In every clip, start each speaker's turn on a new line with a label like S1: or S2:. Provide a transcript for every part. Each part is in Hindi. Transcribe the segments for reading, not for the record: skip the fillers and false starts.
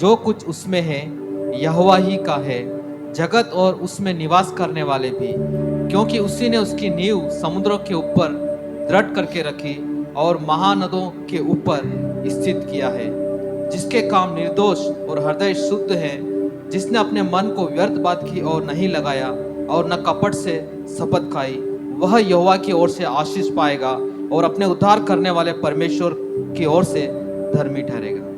S1: जो कुछ उसमें है यहोवा ही का है, जगत और उसमें निवास करने वाले भी, क्योंकि उसी ने उसकी नींव समुद्रों के ऊपर दृढ़ करके रखी और महानदों के ऊपर स्थित किया है। जिसके काम निर्दोष और हृदय शुद्ध है, जिसने अपने मन को व्यर्थ बात की और नहीं लगाया और न कपट से शपथ खाई, वह यहोवा की ओर से आशीष पाएगा और अपने उद्धार करने वाले परमेश्वर की ओर से धर्मी ठहरेगा।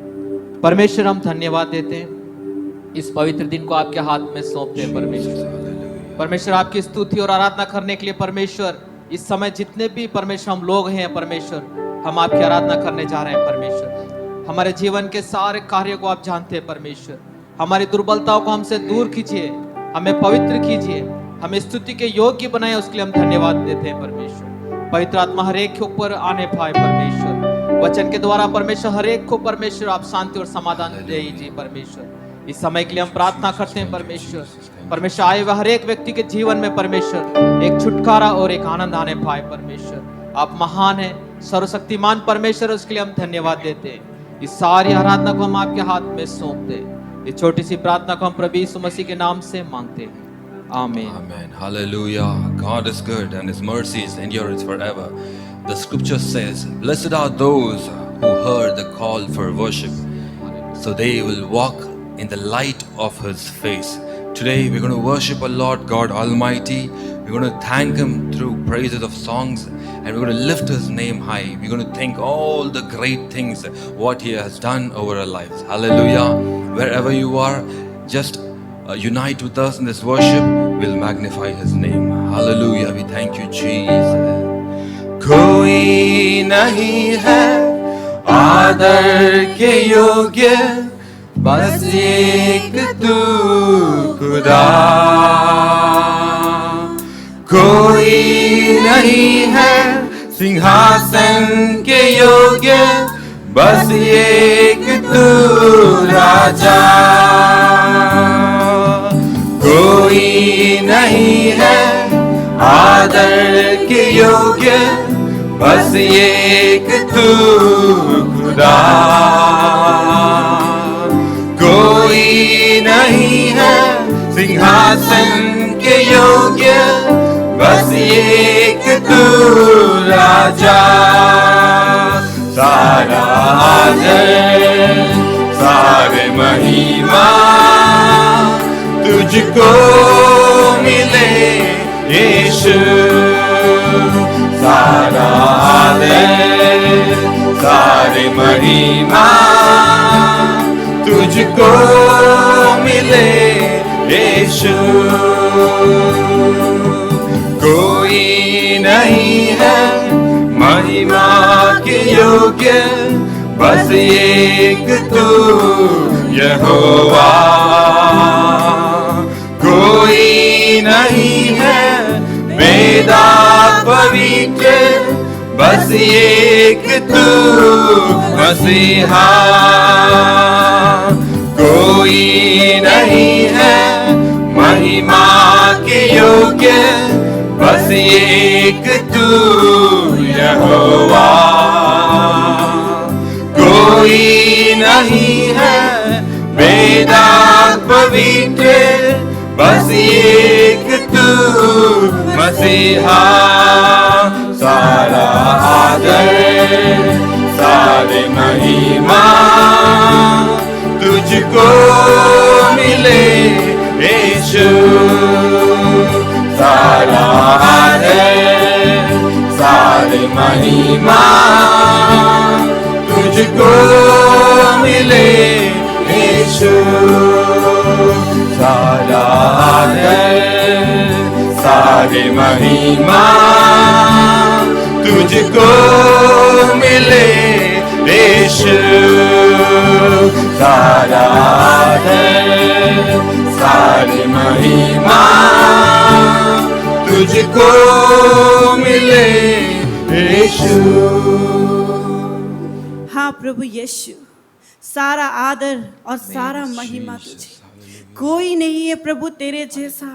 S1: परमेश्वर, हम धन्यवाद देते हैं, इस पवित्र दिन को आपके हाथ में सौंपते हैं। परमेश्वर आपकी स्तुति और आराधना करने के लिए परमेश्वर, इस समय जितने भी परमेश्वर हम लोग हैं परमेश्वर, हम आपकी आराधना करने जा रहे हैं परमेश्वर। हमारे जीवन के सारे कार्यों को आप जानते हैं परमेश्वर। हमारी दुर्बलताओं को हमसे दूर कीजिए, हमें पवित्र कीजिए, हमें स्तुति के योग्य बनाए, उसके लिए हम धन्यवाद देते हैं परमेश्वर। पवित्र आत्मा हर एक के ऊपर आने पाए परमेश्वर, वचन के द्वारा परमेश्वर हर एक को परमेश्वर आप शांति और समाधान दीजिए परमेश्वर। इस समय के लिए हम प्रार्थना करते हैं परमेश्वर। परमेश्वर आए हुए हर एक व्यक्ति के जीवन में परमेश्वर एक छुटकारा और एक आनंद आने पाए परमेश्वर। आप महान हैं, सर्वशक्तिमान परमेश्वर, उसके लिए हम धन्यवाद देते हैं। इस सारी आराधना को हम आपके हाथ में सौंपते हैं। इस छोटी सी प्रार्थना को हम प्रभु यीशु मसीह के नाम से मांगते हैं, आमीन।
S2: Amen. Hallelujah. God is good and His mercies endureth forever. The scripture says, blessed are those who heard the call for worship, so they will walk in the light of His face. Today we're going to worship our Lord God Almighty. We're going to thank Him through praises of songs, and we're going to lift His name high. We're going to think all the great things what He has done over our lives. Hallelujah. Wherever you are, just unite with us in this worship. We'll magnify His name. Hallelujah. We thank you, Jesus. कोई नहीं है आदर के योग्य, बस एक तू खुदा। कोई नहीं है सिंहासन के योग्य, बस एक तू राजा। कोई नहीं है आदर के योग्य, बस एक तू खुदा। कोई नहीं है सिंहासन के योग्य, बस एक तू राजा। सारा आदर सारे महिमा तुझको मिले यीशु। सारा आदर सारे महिमा तुझको मिले यीशु। कोई नहीं है महिमा के योग्य, बस एक तू यहोवा। कोई नहीं है वेदा पवित्र, बस एक तू मसीहा। कोई नहीं है महिमा के योग्य, बस एक तू यहोवा। कोई नहीं है वेदा पवित्र, बस एक तू मसीहा। सारा आदर सारे महिमा तुझको मिले यीशु। सारा आदर सारे महिमा तुझको मिले यीशु। सारा आदर सारे महिमा तुझको मिले यीशु। सारा आदर सारी महिमा तुझको मिले यीशु।
S3: हाँ प्रभु यीशु, सारा आदर और सारा महिमा तुझे। कोई नहीं है प्रभु तेरे जैसा,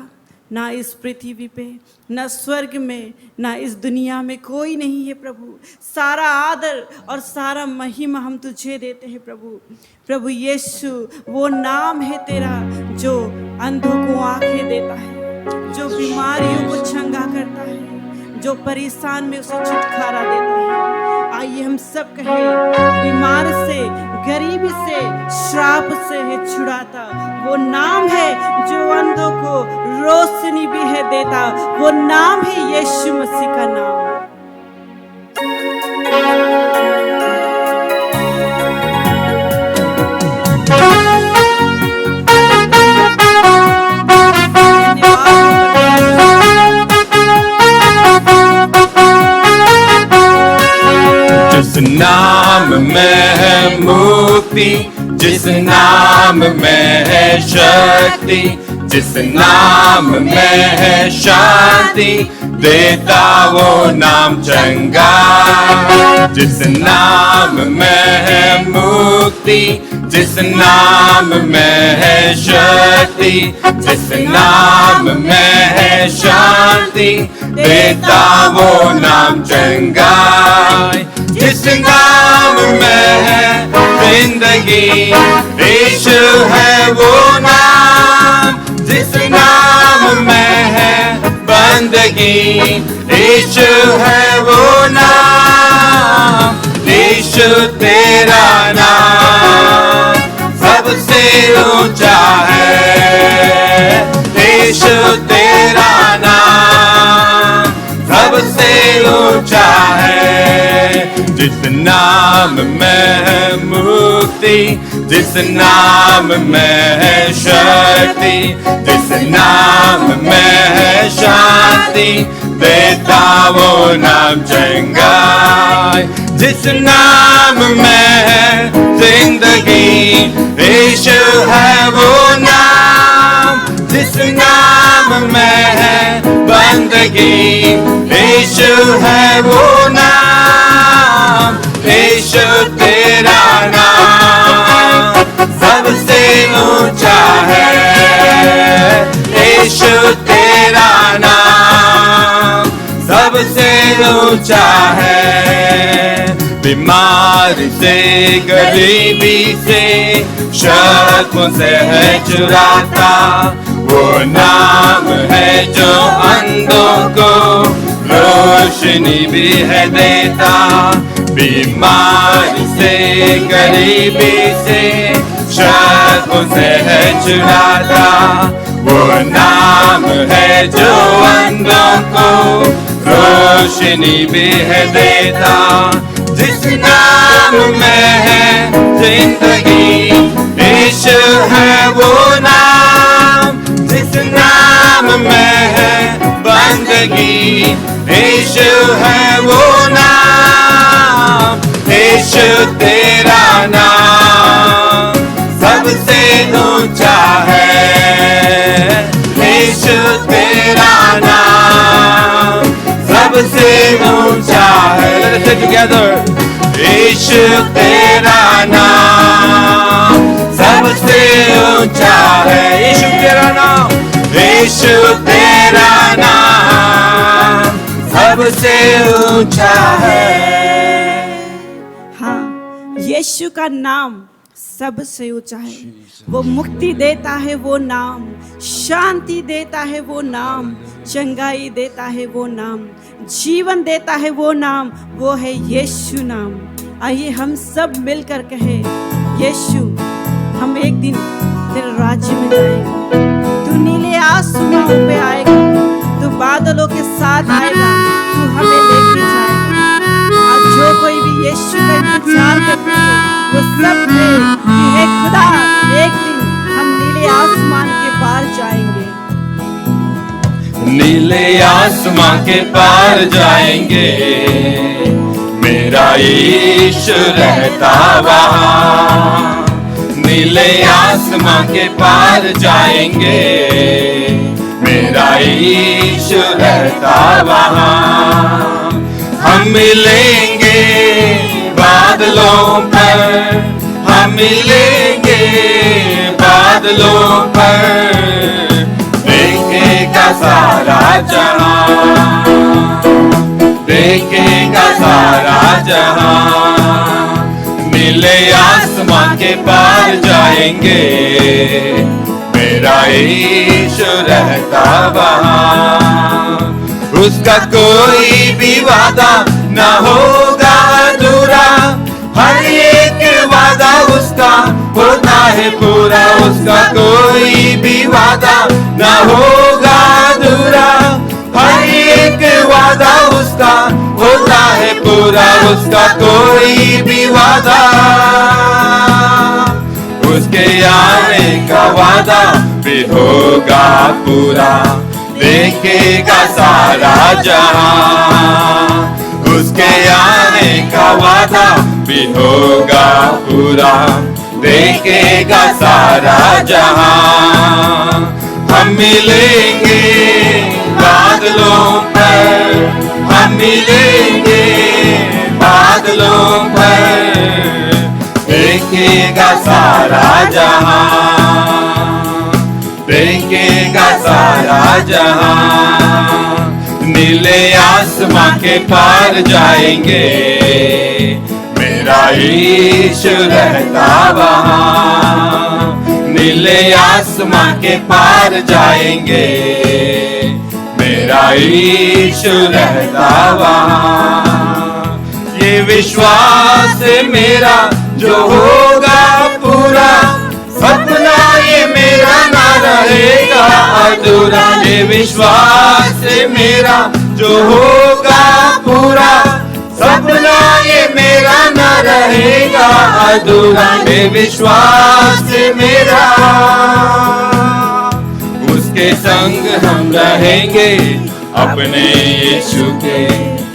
S3: ना इस पृथ्वी पे, ना स्वर्ग में, ना इस दुनिया में कोई नहीं है प्रभु। सारा आदर और सारा महिमा हम तुझे देते हैं प्रभु। प्रभु यीशु, वो नाम है तेरा जो अंधों को आंखें देता है, जो बीमारियों को चंगा करता है, जो परेशान में उसे छुटकारा देता है। आइए हम सब कहें, बीमार से, गरीबी से, श्राप से है छुड़ाता। वो नाम है जो अंधों को रोशनी भी है देता। वो नाम है यीशु मसीह का नाम।
S4: जिस नाम में है मुक्ति, जिस नाम में है शक्ति, जिस नाम में है शांति, देता वो नाम चंगा। जिस नाम में है मुक्ति, जिस नाम में है शक्ति, जिस नाम में है शांति, देता वो नाम चंगा। जिस नाम में है जिंदगी, यीशु है वो नाम। जिस नाम में है बंदगी, यीशु है वो नाम। यीशु तेरा नाम सबसे ऊंचा है। यीशु तेरा नाम सबसे ऊंचा है। जिस नाम में है मुक्ति, जिस नाम में है शक्ति, जिस नाम में है शांति, देता वो नाम चंगा। जिस नाम में है जिंदगी, यीशु है वो नाम। जिस नाम में है बंदगी, यीशु है वो नाम। यीशु तेरा नाम सबसे ऊंचा है। यीशु तेरा नाम सबसे ऊंचा है। बीमारी से, गरीबी से, शर्तों से है छुड़ाता। वो नाम है जो अंधों को रोशनी भी है देता। बीमारी से, गरीबी से, शर्तों से है छुड़ाता। वो नाम है जो अंधों को रोशनी भी है देता। जिस नाम में है जिंदगी, यीशु है वो नाम। जिस नाम में है बंदगी, यीशु है वो नाम। यीशु तेरा नाम सबसे ऊंचा है। यीशु तेरा नाम सबसे ऊंचा है। Let's say together, यीशु तेरा नाम सबसे ऊंचा है। यीशु तेरा नाम, यीशु तेरा नाम सबसे ऊंचा है।
S3: हाँ, यीशु का नाम सबसे ऊंचा है। वो मुक्ति देता है वो नाम, शांति देता है वो नाम, चंगाई देता है वो नाम, जीवन देता है वो नाम। वो है यीशु नाम। आइए हम सब मिलकर कहे, यीशु, हम एक दिन तेरे राज्य में जाएंगे। तू नीले आसमानों पे आएगा, तू बादलों के साथ आएगा, तू हमें लेके जाएगा। आज जो कोई भी यीशु का इंतजार करते हैं, वो सब है कि हे खुदा, एक दिन हम नीले आसमान के पार जाएंगे।
S4: नीले आसमां के पार जाएंगे, मेरा यीशु रहता वहाँ। नीले आसमां के पार जाएंगे, मेरा यीशु रहता वहाँ। हम मिलेंगे बादलों पर, हम मिलेंगे बादलों पर, देखेगा जहां, देखेगा सारा जहां। नीले आसमां के पार जाएंगे, मेरा यीशु रहता वहां। उसका कोई भी वादा ना होगा अधूरा, हर एक वादा उसका होता है पूरा। उसका कोई भी वादा ना होगा अधूरा, हर एक वादा उसका होता है पूरा। उसका कोई भी वादा, उसके आने का वादा भी होगा पूरा। देखेगा सारा जहां, उसके आने का वादा भी होगा पूरा। देखेगा सारा जहां। हम मिलेंगे बादलों पर, हम मिलेंगे बादलों पर। देखेगा सारा जहां, देखेगा सारा जहां। नीले आसमां के पार जाएंगे, मेरा यीशु रहता वहां। नीले आसमां के पार जाएंगे, मेरा यीशु रहता वहां। ये विश्वास है मेरा जो होगा पूरा, सपना ये मेरा ना रहेगा अधूरा। ये विश्वास है मेरा जो होगा पूरा, सपना ये मेरा ना रहेगा अधूरा। ये विश्वास है मेरा, उसके संग हम रहेंगे अपने यीशु के।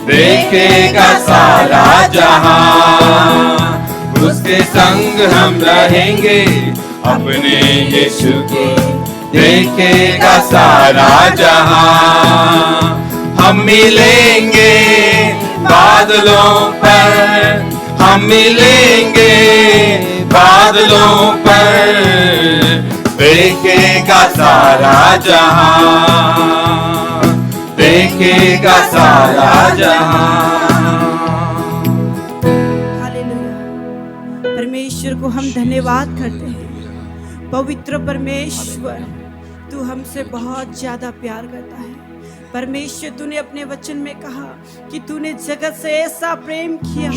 S4: देखेगा सारा जहां, उसके संग हम रहेंगे अपने यीशु के। देखेगा सारा जहां। हम मिलेंगे बादलों पर, हम मिलेंगे बादलों पर। देखेगा सारा जहां, देखेगा सारा जहां।
S3: हालेलुया। परमेश्वर को हम धन्यवाद करते हैं। पवित्र परमेश्वर, तू हमसे बहुत ज्यादा प्यार करता है। परमेश्वर, तूने अपने वचन में कहा कि तूने जगत से ऐसा प्रेम किया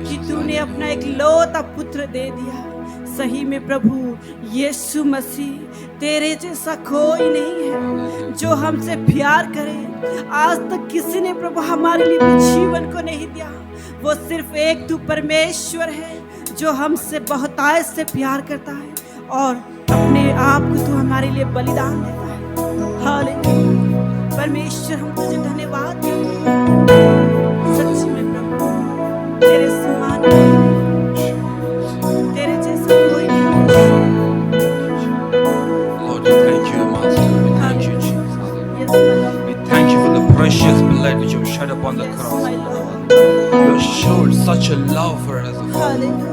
S3: कि तूने अपना एक लौता पुत्र दे दिया। सही में प्रभु यीशु मसीह, तेरे जैसा कोई नहीं है जो हमसे प्यार करे। आज तक किसी ने प्रभु हमारे लिए जीवन को नहीं दिया। वो सिर्फ एक तू परमेश्वर है जो हमसे बहुतायत से प्यार करता है और अपने आप को तू हमारे लिए बलिदान देता है। हालेलुया। परमेश्वर, हम तुझे धन्यवाद करते हैं। सच्ची में प्रभु तेरे समान तेरे जैसा कोई नहीं।
S2: Lord, we thank you, Master. We thank you, Jesus.
S3: Yes, my Lord.
S2: We thank you for the precious blood which you shed upon the
S3: Yes,
S2: cross.
S3: my Lord.
S2: You showed such a love for us, O Father.
S3: Hallelujah.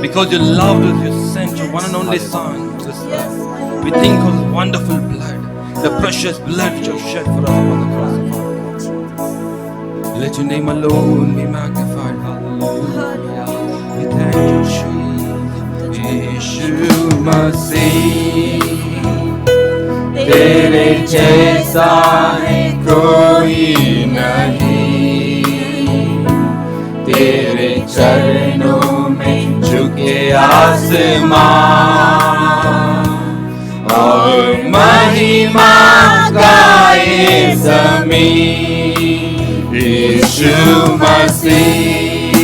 S2: Because you loved us, you sent your one and only Son to this
S3: Yes,
S2: earth.
S3: my Lord.
S2: We think of the wonderful blood, the precious blood which you have shed for us upon the cross, O Father. Let your name alone be magnified. Hallelujah. We thank you, Jesus.
S4: यीशु मसीह, तेरे जैसा है कोई नहीं। तेरे चरणों में झुके आसमां और महिमा गाए ज़मीं। यीशु मसीह,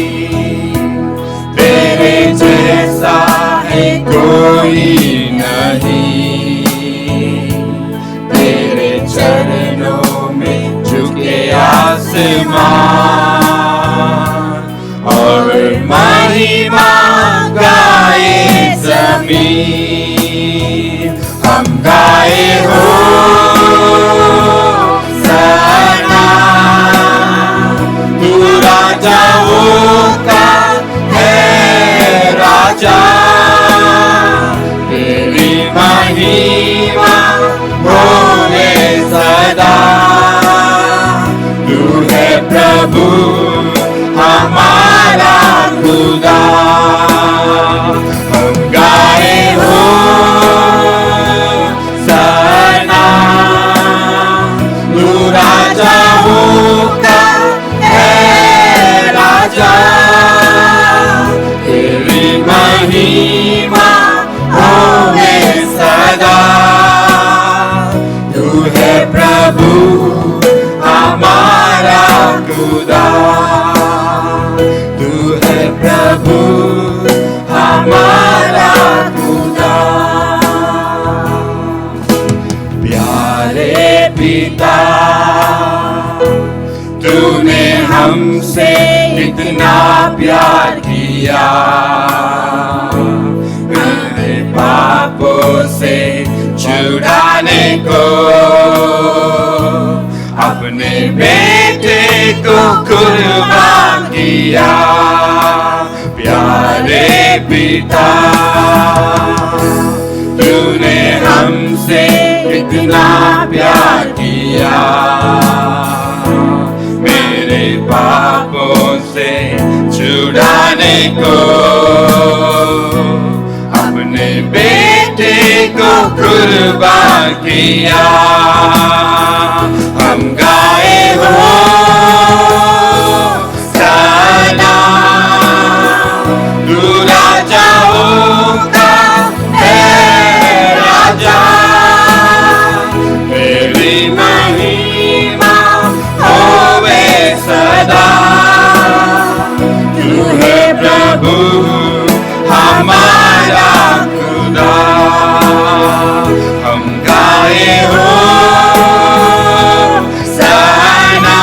S4: तेरे जैसा है कोई नहीं। तेरे चरणों में झुके आसमां और महिमा गाए ज़मीं। हम गाए हो सना, तू राजाओं का है राजा। तेरी महिमा होवे सदा। प्यारे पिता, तूने हमसे इतना प्यार किया, मेरे पापों से छुड़ाने को अपने बेटे को कुर्बान किया। प्यारे पिता, तूने हमसे इतना प्यार किया, मेरे पापों से छुड़ाने को अपने बेटे को कुर्बान किया। हम गाए हो सना, तू राजाओं का है राजा, तेरी महिमा होवे सदा। तू है प्रभु हमारा खुदा, हम गाए हो सना,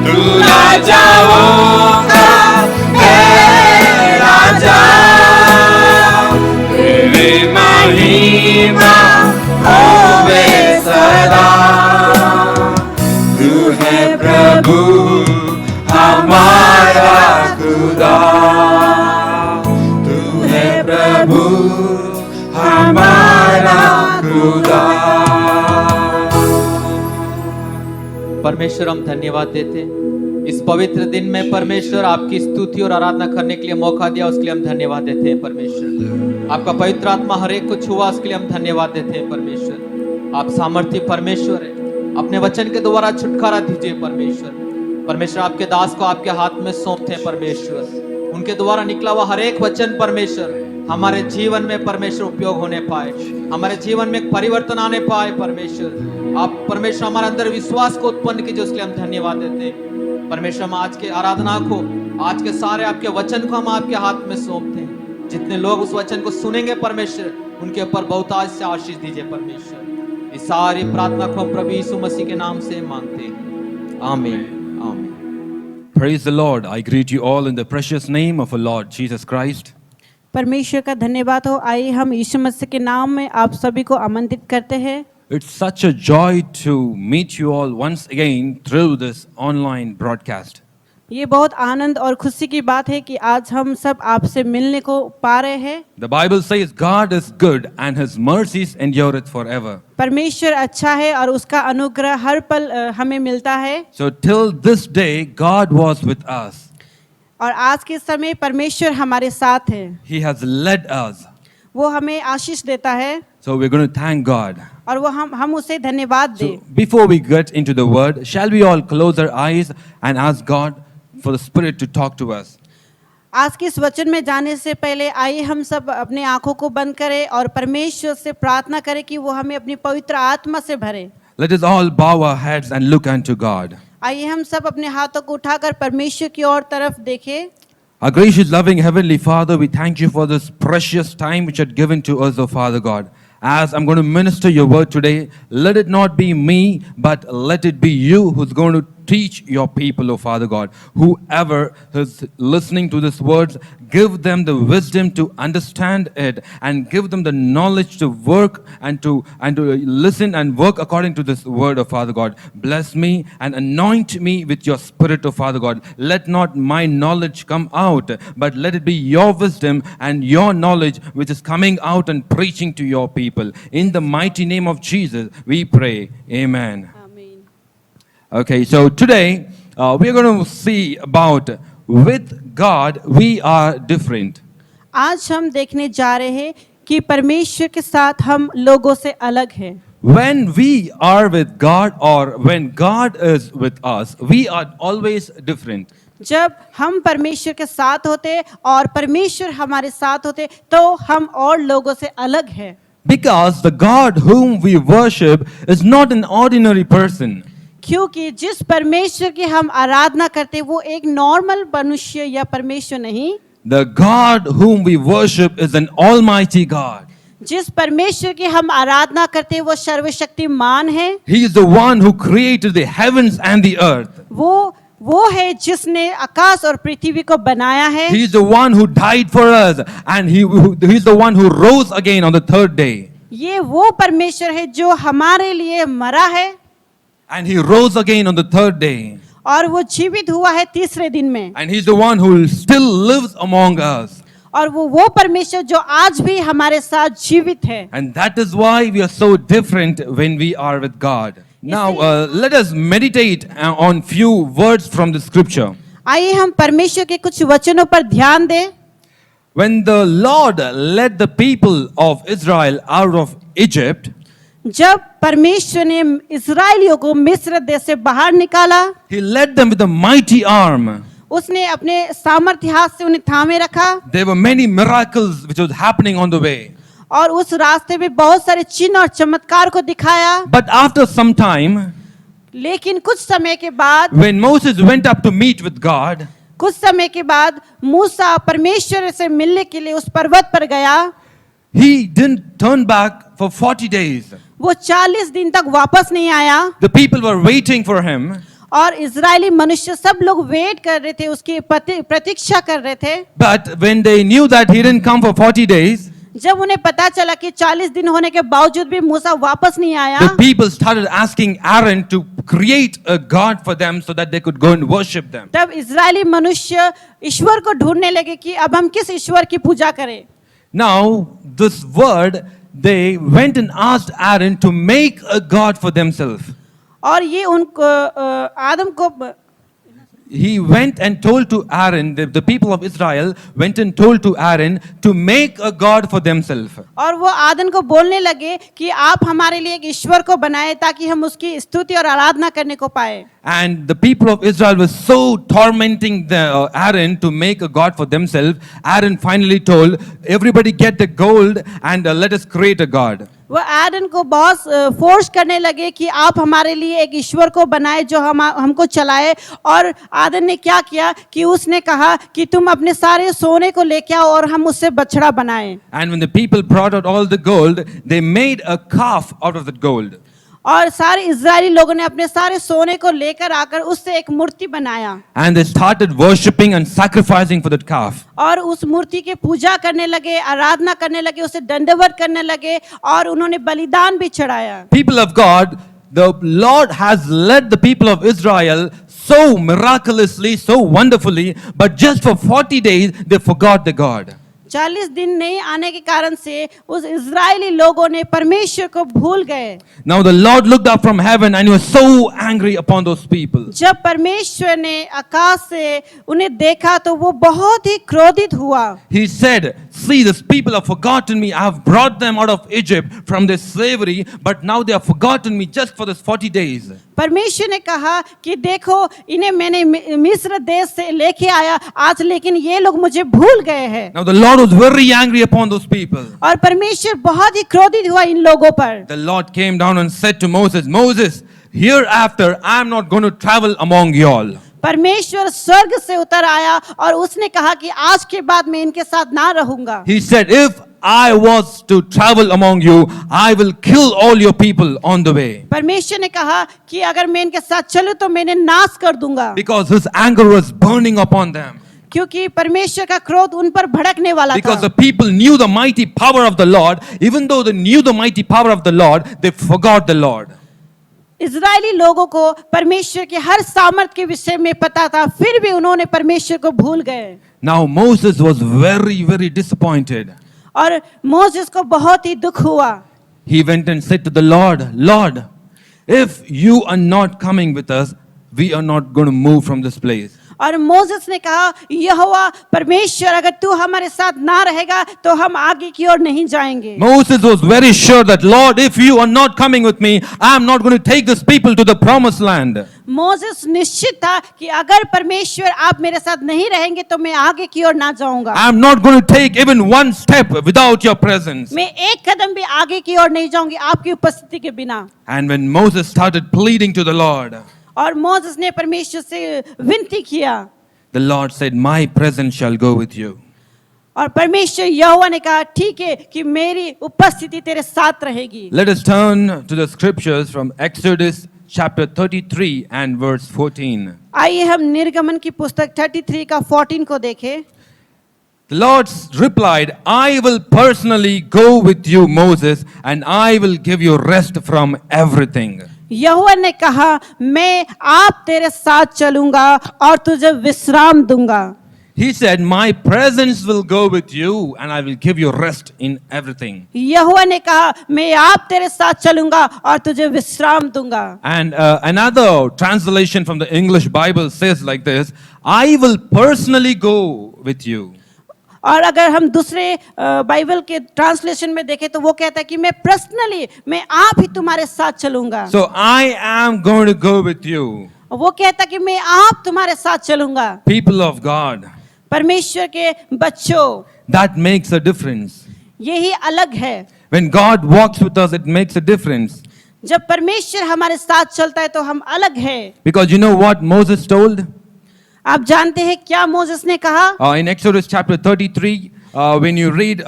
S4: तू राजाओं का है राजा, तेरी महिमा होवे सदा। तू है प्रभु हमारा खुदा, तू है प्रभु हमारा खुदा।
S1: परमेश्वर हम धन्यवाद देते हैं इस पवित्र दिन में परमेश्वर आपकी स्तुति और आराधना करने के लिए मौका दिया, उसके लिए हम धन्यवाद देते हैं परमेश्वर। आपका पवित्र आत्मा हर एक को छुआ, उसके लिए हम धन्यवाद देते हैं परमेश्वर। आप सामर्थी परमेश्वर है, अपने वचन के द्वारा छुटकारा दीजिए परमेश्वर। परमेश्वर आपके दास को आपके हाथ में सौंपते हैं परमेश्वर, उनके द्वारा निकला हुआ हर एक वचन परमेश्वर हमारे जीवन में परमेश्वर उपयोग होने पाए, हमारे जीवन में एक परिवर्तन आने पाए परमेश्वर। आप परमेश्वर हमारे अंदर विश्वास को उत्पन्न कीजिए, उसके लिए हम धन्यवाद देते हैं परमेश्वर। हम आज के आराधना को, आज के सारे आपके वचन को हम आपके हाथ में सौंपते हैं। जितने लोग उस वचन को सुनेंगे परमेश्वर, उनके ऊपर बहुतायत से आशीष दीजिए परमेश्वर। इस सारी प्रार्थना को हम प्रभु यीशु मसीह के नाम से मांगते हैं, आमीन आमीन।
S2: Praise the Lord. I greet you all in the precious name of our Lord Jesus Christ.
S3: परमेश्वर का धन्यवाद हो। आइए हम यीशु मसीह के नाम में आप सभी को आमंत्रित करते हैं।
S2: It's such a joy to meet you all once again through this online broadcast.
S3: ये बहुत आनंद और खुशी की बात है कि आज हम सब आपसे मिलने को पा रहे हैं।
S2: The Bible says God is good and his mercies endureth forever.
S3: परमेश्वर अच्छा है और उसका अनुग्रह हर पल हमें मिलता है।
S2: So till this day God was with us.
S3: और आज के समय परमेश्वर हमारे साथ है,
S2: He has led us.
S3: वो हमें आशीष देता है
S2: So we're going to thank God.
S3: और वो हम उसे धन्यवाद दें।
S2: So before we get into the word, shall we all close our eyes and ask God for the Spirit to talk to us?
S3: आज के इस वचन में जाने से पहले आइए हम सब अपने आंखों को बंद करें और परमेश्वर से प्रार्थना करें कि वो हमें अपनी पवित्र आत्मा से भरे।
S2: Let us all bow our heads and look unto God.
S3: आइए हम सब अपने हाथों को उठाकर परमेश्वर की ओर तरफ देखें।
S2: Our gracious, loving Heavenly Father, we thank you for this precious time which you had given to us, O Father God. As I'm going to minister your word today, let it not be me, but let it be you who's going to teach your people, O Father God. Whoever is listening to these words, give them the wisdom to understand it and give them the knowledge to work and to listen and work according to this word, O Father God. Bless me and anoint me with your Spirit, O Father God. Let not my knowledge come out, but let it be your wisdom and your knowledge which is coming out and preaching to your people. In the mighty name of Jesus, we pray. Amen. Okay, so today we are going to see about with God we are different.
S3: आज हम देखने जा रहे हैं कि परमेश्वर के साथ हम लोगों से अलग हैं।
S2: When we are with God or when God is with us, we are always different.
S3: जब हम परमेश्वर के साथ होते और परमेश्वर हमारे साथ होते तो हम और लोगों से अलग हैं।
S2: Because the God whom we worship is not an ordinary person.
S3: क्योंकि जिस परमेश्वर की हम आराधना करते वो एक नॉर्मल मनुष्य या परमेश्वर नहीं,
S2: The God whom we worship is an almighty God.
S3: जिस परमेश्वर की हम आराधना करते हैं वो सर्वशक्तिमान है।
S2: He is the one who created the heavens and the earth.
S3: वो है जिसने आकाश और पृथ्वी को बनाया है।
S2: He is the one who died for us, and he is the one who rose again on the third day.
S3: ये वो परमेश्वर है जो हमारे लिए मरा है
S2: And he rose again on the third day.
S3: और वो जीवित हुआ है तीसरे दिन में।
S2: And he's the one who still lives among us.
S3: और वो परमेश्वर जो आज भी हमारे साथ जीवित है।
S2: And that is why we are so different when we are with God. Now, let us meditate on few words from the scripture.
S3: आइए हम परमेश्वर के कुछ वचनों पर ध्यान दें।
S2: When the Lord led the people of Israel out of Egypt,
S3: जब परमेश्वर ने इस्राएलियों को मिस्र देश से बाहर निकाला,
S2: He led them with a mighty arm.
S3: उसने अपने सामर्थ्य हाथ से उन्हें थामे रखा
S2: There were many miracles which was happening on the way.
S3: और उस रास्ते में बहुत सारे चिन्ह और चमत्कार को दिखाया।
S2: But after some time,
S3: लेकिन कुछ समय के बाद,
S2: when Moses went up to meet with God,
S3: कुछ समय के बाद मूसा परमेश्वर से मिलने के लिए उस पर्वत पर गया।
S2: he didn't turn back for 40 days.
S3: वो 40 दिन तक वापस नहीं आया
S2: The people were waiting for him.
S3: और इजरायली मनुष्य सब लोग वेट कर रहे थे, उसकी प्रतीक्षा कर रहे थे।
S2: But when they knew that he didn't come for 40 days,
S3: जब उन्हें पता चला कि 40 दिन होने के बावजूद भी मूसा वापस नहीं आया,
S2: the people started asking Aaron to create a god for them so that they could go and worship them.
S3: तब इजरायली मनुष्य ईश्वर को ढूंढने लगे कि अब हम किस ईश्वर की पूजा करें।
S2: Now, this word, they went and asked Aaron to make a god for themselves.
S3: और ये उनको आदम को
S2: He went and told to Aaron, the people of Israel went and told to Aaron to make a god for themselves.
S3: और वो आदम को बोलने लगे कि आप हमारे लिए एक ईश्वर को बनाए ताकि हम उसकी स्तुति और आराधना करने को पाए।
S2: And the people of Israel were so tormenting Aaron to make a god for themselves. Aaron finally told, everybody get the gold and let us create a god.
S3: वो आदम को बहुत फोर्स करने लगे कि आप हमारे लिए एक ईश्वर को बनाए जो हमको चलाए। और आदम ने क्या किया कि उसने कहा कि तुम अपने सारे सोने को लेके आओ और हम उससे बछड़ा बनाए।
S2: And when the people brought out all the gold, they made a calf out of that gold.
S3: और सारे इजरायली लोगों ने अपने सारे सोने को लेकर आकर उससे एक मूर्ति बनाया।
S2: And they started worshipping and sacrificing for that calf.
S3: और उस मूर्ति की पूजा करने लगे, आराधना करने लगे, उसे दंडवत करने लगे और उन्होंने बलिदान भी चढ़ाया।
S2: People of God, the Lord has led the people of Israel so miraculously, so wonderfully, but just for 40 days they forgot the God.
S3: 40 दिन नहीं आने के कारण से उस इजरायली लोगों ने परमेश्वर को भूल गए।
S2: Now the Lord looked up from heaven and he was so angry upon those people.
S3: जब परमेश्वर ने आकाश से उन्हें देखा तो वो बहुत ही क्रोधित हुआ।
S2: He said, see, these people have forgotten me. I have brought them out of Egypt from their slavery, but now they have forgotten me just for this 40 days.
S3: परमेश्वर ने कहा कि देखो इन्हें मैंने मिस्र देश से लेके आया आज, लेकिन ये लोग मुझे भूल गए हैं।
S2: Now the Lord was very angry upon those people.
S3: और परमेश्वर बहुत ही क्रोधित हुआ इन लोगों पर।
S2: The Lord came down and said to Moses, Moses, hereafter I am not going to travel among y'all.
S3: परमेश्वर स्वर्ग से उतर आया और उसने कहा कि आज के बाद मैं इनके साथ ना रहूंगा।
S2: He said, if I was to travel among you, I will kill all your people on the way.
S3: परमेश्वर ने कहा कि अगर मैं इनके साथ चलूं तो मैं इन्हें नाश कर दूंगा।
S2: Because his anger was burning upon them.
S3: क्योंकि परमेश्वर का क्रोध उन पर भड़कने वाला
S2: Because
S3: था।
S2: the people knew the mighty power of the Lord, even though they knew the mighty power of the Lord, they forgot the Lord.
S3: Israeli लोगों को परमेश्वर के हर सामर्थ के विषय में पता था, फिर भी उन्होंने परमेश्वर को भूल गए।
S2: Now Moses was very, very disappointed.
S3: और मोसेस को बहुत ही दुख हुआ।
S2: He went and said to the Lord, Lord, if you are not coming with us, we are not going to move from this place.
S3: और मोसेस ने कहा, यहोवा परमेश्वर अगर तू हमारे साथ ना रहेगा तो हम आगे की ओर नहीं जाएंगे।
S2: Moses was very sure that, Lord, if you are not coming with me, I am not going to take this people to the promised land.
S3: Moses निश्चित था कि अगर परमेश्वर आप मेरे साथ नहीं रहेंगे तो मैं आगे की ओर ना जाऊंगा।
S2: I am not going to take even one step without your presence.
S3: मैं एक कदम भी आगे की ओर नहीं जाऊंगी आपकी उपस्थिति के बिना।
S2: And when Moses started pleading to the Lord,
S3: और मोसेस ने परमेश्वर से विनती किया।
S2: the Lord said, my presence shall go with you.
S3: और परमेश्वर यहोवा ने कहा ठीक है कि मेरी उपस्थिति तेरे साथ रहेगी।
S2: Let us turn to the scriptures from Exodus chapter 33 and verse 14.
S3: आइए हम निर्गमन की पुस्तक 33 का 14 को देखें।
S2: The Lord replied, I will personally go with you, Moses, and I will give you rest from everything.
S3: यहोवा ने कहा मैं आप तेरे साथ चलूंगा और तुझे विश्राम दूंगा।
S2: He said, my presence will go with you and I will give you rest in everything.
S3: यहोवा ने कहा मैं आप तेरे साथ चलूंगा और तुझे विश्राम दूंगा।
S2: And another translation from the English Bible says like this, I will personally go with you.
S3: और अगर हम दूसरे बाइबल के ट्रांसलेशन में देखें तो वो कहता है कि मैं पर्सनली मैं आप ही तुम्हारे साथ चलूंगा।
S2: So I am going to go with you.
S3: वो कहता है कि मैं आप तुम्हारे साथ चलूंगा।
S2: People of God,
S3: परमेश्वर के बच्चों,
S2: that makes a difference.
S3: यही अलग है।
S2: When God walks with us, it makes a difference.
S3: जब परमेश्वर हमारे साथ चलता है तो हम अलग है।
S2: Because you know what Moses told?
S3: आप जानते हैं क्या मोसेस ने कहा?
S2: In Exodus chapter 33, when you read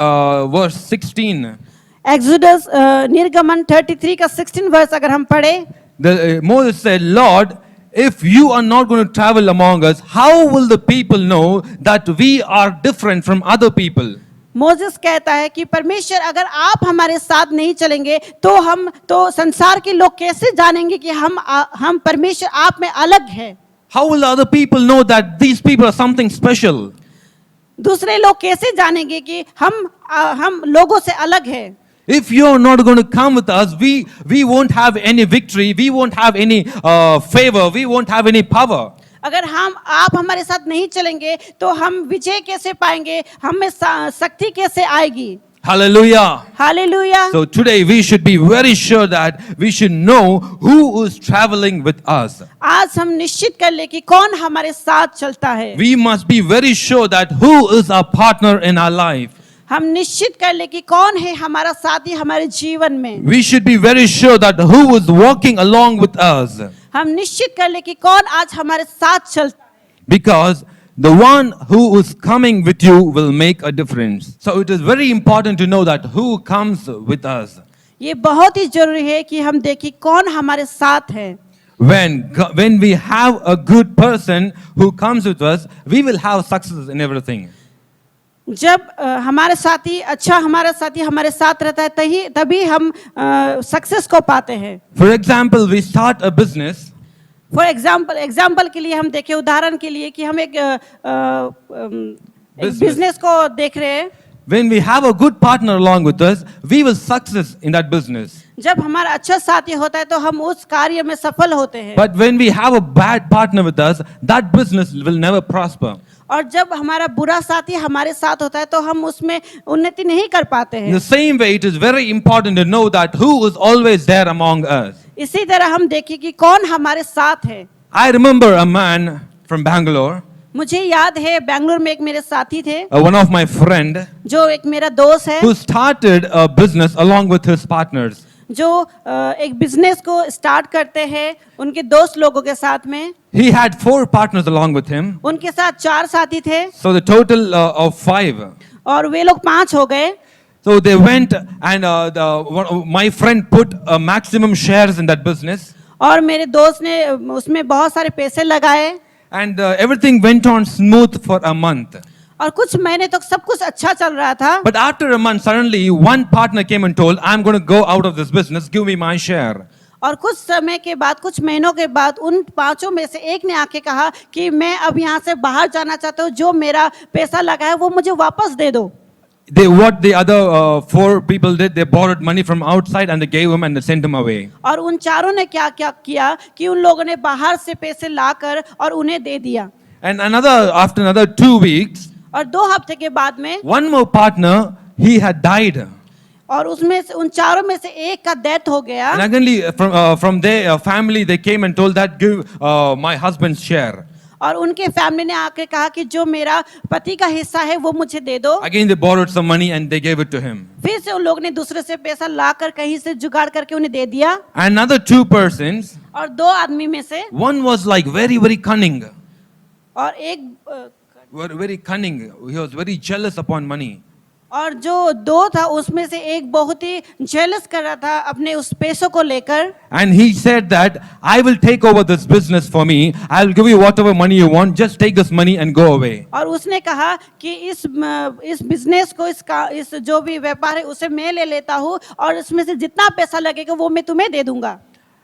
S2: verse 16,
S3: exodus निर्गमन 33 का 16 वर्स अगर हम पढ़े,
S2: Moses said, Lord, if you are not going to travel among us, how will the people know that we are different from other people?
S3: Moses कहता है कि परमेश्वर अगर आप हमारे साथ नहीं चलेंगे तो संसार के लोग कैसे जानेंगे कि हम परमेश्वर आप में अलग है?
S2: How will other people know that these people are something special?
S3: दूसरे लोग कैसे जानेंगे कि हम लोगों से अलग है?
S2: If you are not going to come with us, we won't have any victory, we won't have any favor, we won't have any power.
S3: अगर आप हमारे साथ नहीं चलेंगे तो हम विजय कैसे पाएंगे? हमें शक्ति कैसे आएगी?
S2: Hallelujah.
S3: Hallelujah.
S2: So today we should be very sure that we should know who is traveling with us.
S3: आज हम निश्चित कर ले कि कौन हमारे साथ चलता है।
S2: We must be very sure that who is our partner in our life.
S3: हम निश्चित कर ले कि कौन है हमारा साथी हमारे जीवन में।
S2: We should be very sure that who is walking along with us.
S3: हम निश्चित कर ले कि कौन आज हमारे साथ चलता है।
S2: Because the one who is coming with you will make a difference. So it is very important to know that who comes with us.
S3: ये बहुत ही जरूरी है कि हम देखें कौन हमारे साथ है।
S2: When we have a good person who comes with us, we will have success in everything.
S3: जब हमारा साथी हमारे साथ रहता है तभी हम सक्सेस को पाते हैं।
S2: For example, we start a business.
S3: For example के लिए हम देखें, उदाहरण के लिए कि हम एक बिजनेस को देख रहे हैं।
S2: When we have a good partner along with us, we will success in that business.
S3: जब हमारा अच्छा साथी होता है तो हम उस कार्य में सफल होते हैं।
S2: But when we have a bad partner with us, that business will never prosper.
S3: और जब हमारा बुरा साथी हमारे साथ होता है तो हम उसमें उन्नति नहीं कर पाते
S2: In
S3: हैं।
S2: the same way, it is very important to know that who is always there among us.
S3: इसी तरह हम देखें कि कौन हमारे साथ है।
S2: I remember a man from Bangalore,
S3: मुझे याद है बेंगलुरु में एक मेरे साथी थे,
S2: one of my friend,
S3: जो एक मेरा दोस्त है,
S2: who started a business along with his partners.
S3: जो एक बिजनेस को स्टार्ट करते हैं उनके दोस्त लोगों के साथ में।
S2: He had 4 partners along with him.
S3: उनके साथ 4 साथी थे।
S2: So the total of 5.
S3: और वे लोग 5 हो गए।
S2: So they went and my friend put maximum shares in that business.
S3: और मेरे दोस्त ने उसमें बहुत सारे पैसे लगाए।
S2: And everything went on smooth for a month.
S3: और कुछ महीने तक सब कुछ अच्छा चल रहा था।
S2: But after a month, suddenly one partner came and told, I'm going to go out of this business, give me my share.
S3: और कुछ समय के बाद, कुछ महीनों के बाद उन 5 में से एक ने आके कहा कि मैं अब यहाँ से बाहर जाना चाहता हूँ, जो मेरा पैसा लगा है वो मुझे वापस दे दो।
S2: What the other 4 people did, they borrowed money from outside and they gave him and they sent him away.
S3: और उन 4 ने क्या किया कि उन लोगों ने बाहर से पैसे लाकर और उन्हें दे दिया।
S2: And after another 2 weeks,
S3: और 2 हफ्ते के बाद में
S2: one more partner, he had died.
S3: और उसमें से उन 4 में से एक का डेथ हो गया।
S2: And again, from their family, they came and told that, give my husband's share.
S3: और उनके फैमिली ने आके कहा कि जो मेरा पति का हिस्सा है वो मुझे दे दो।
S2: Again, they borrowed some money and they gave it to him.
S3: फिर से उन लोग ने दूसरे से पैसा लाकर कहीं से जुगाड़ करके उन्हें दे दिया।
S2: Another 2 persons,
S3: और 2 आदमी में से
S2: one was like very, very cunning.
S3: और एक
S2: were very cunning. He was very jealous upon money.
S3: और जो दो था उसमें से एक बहुत ही जेलस कर रहा था अपने उस पैसों को लेकर,
S2: And he said that, I will take over this business for me. I'll give you whatever money you want. Just take this money and go away.
S3: और उसने कहा कि इस बिजनेस को, इस जो भी व्यापार है उसे मैं ले लेता हूँ और इसमें से जितना पैसा लगेगा वो मैं तुम्हें दे दूंगा।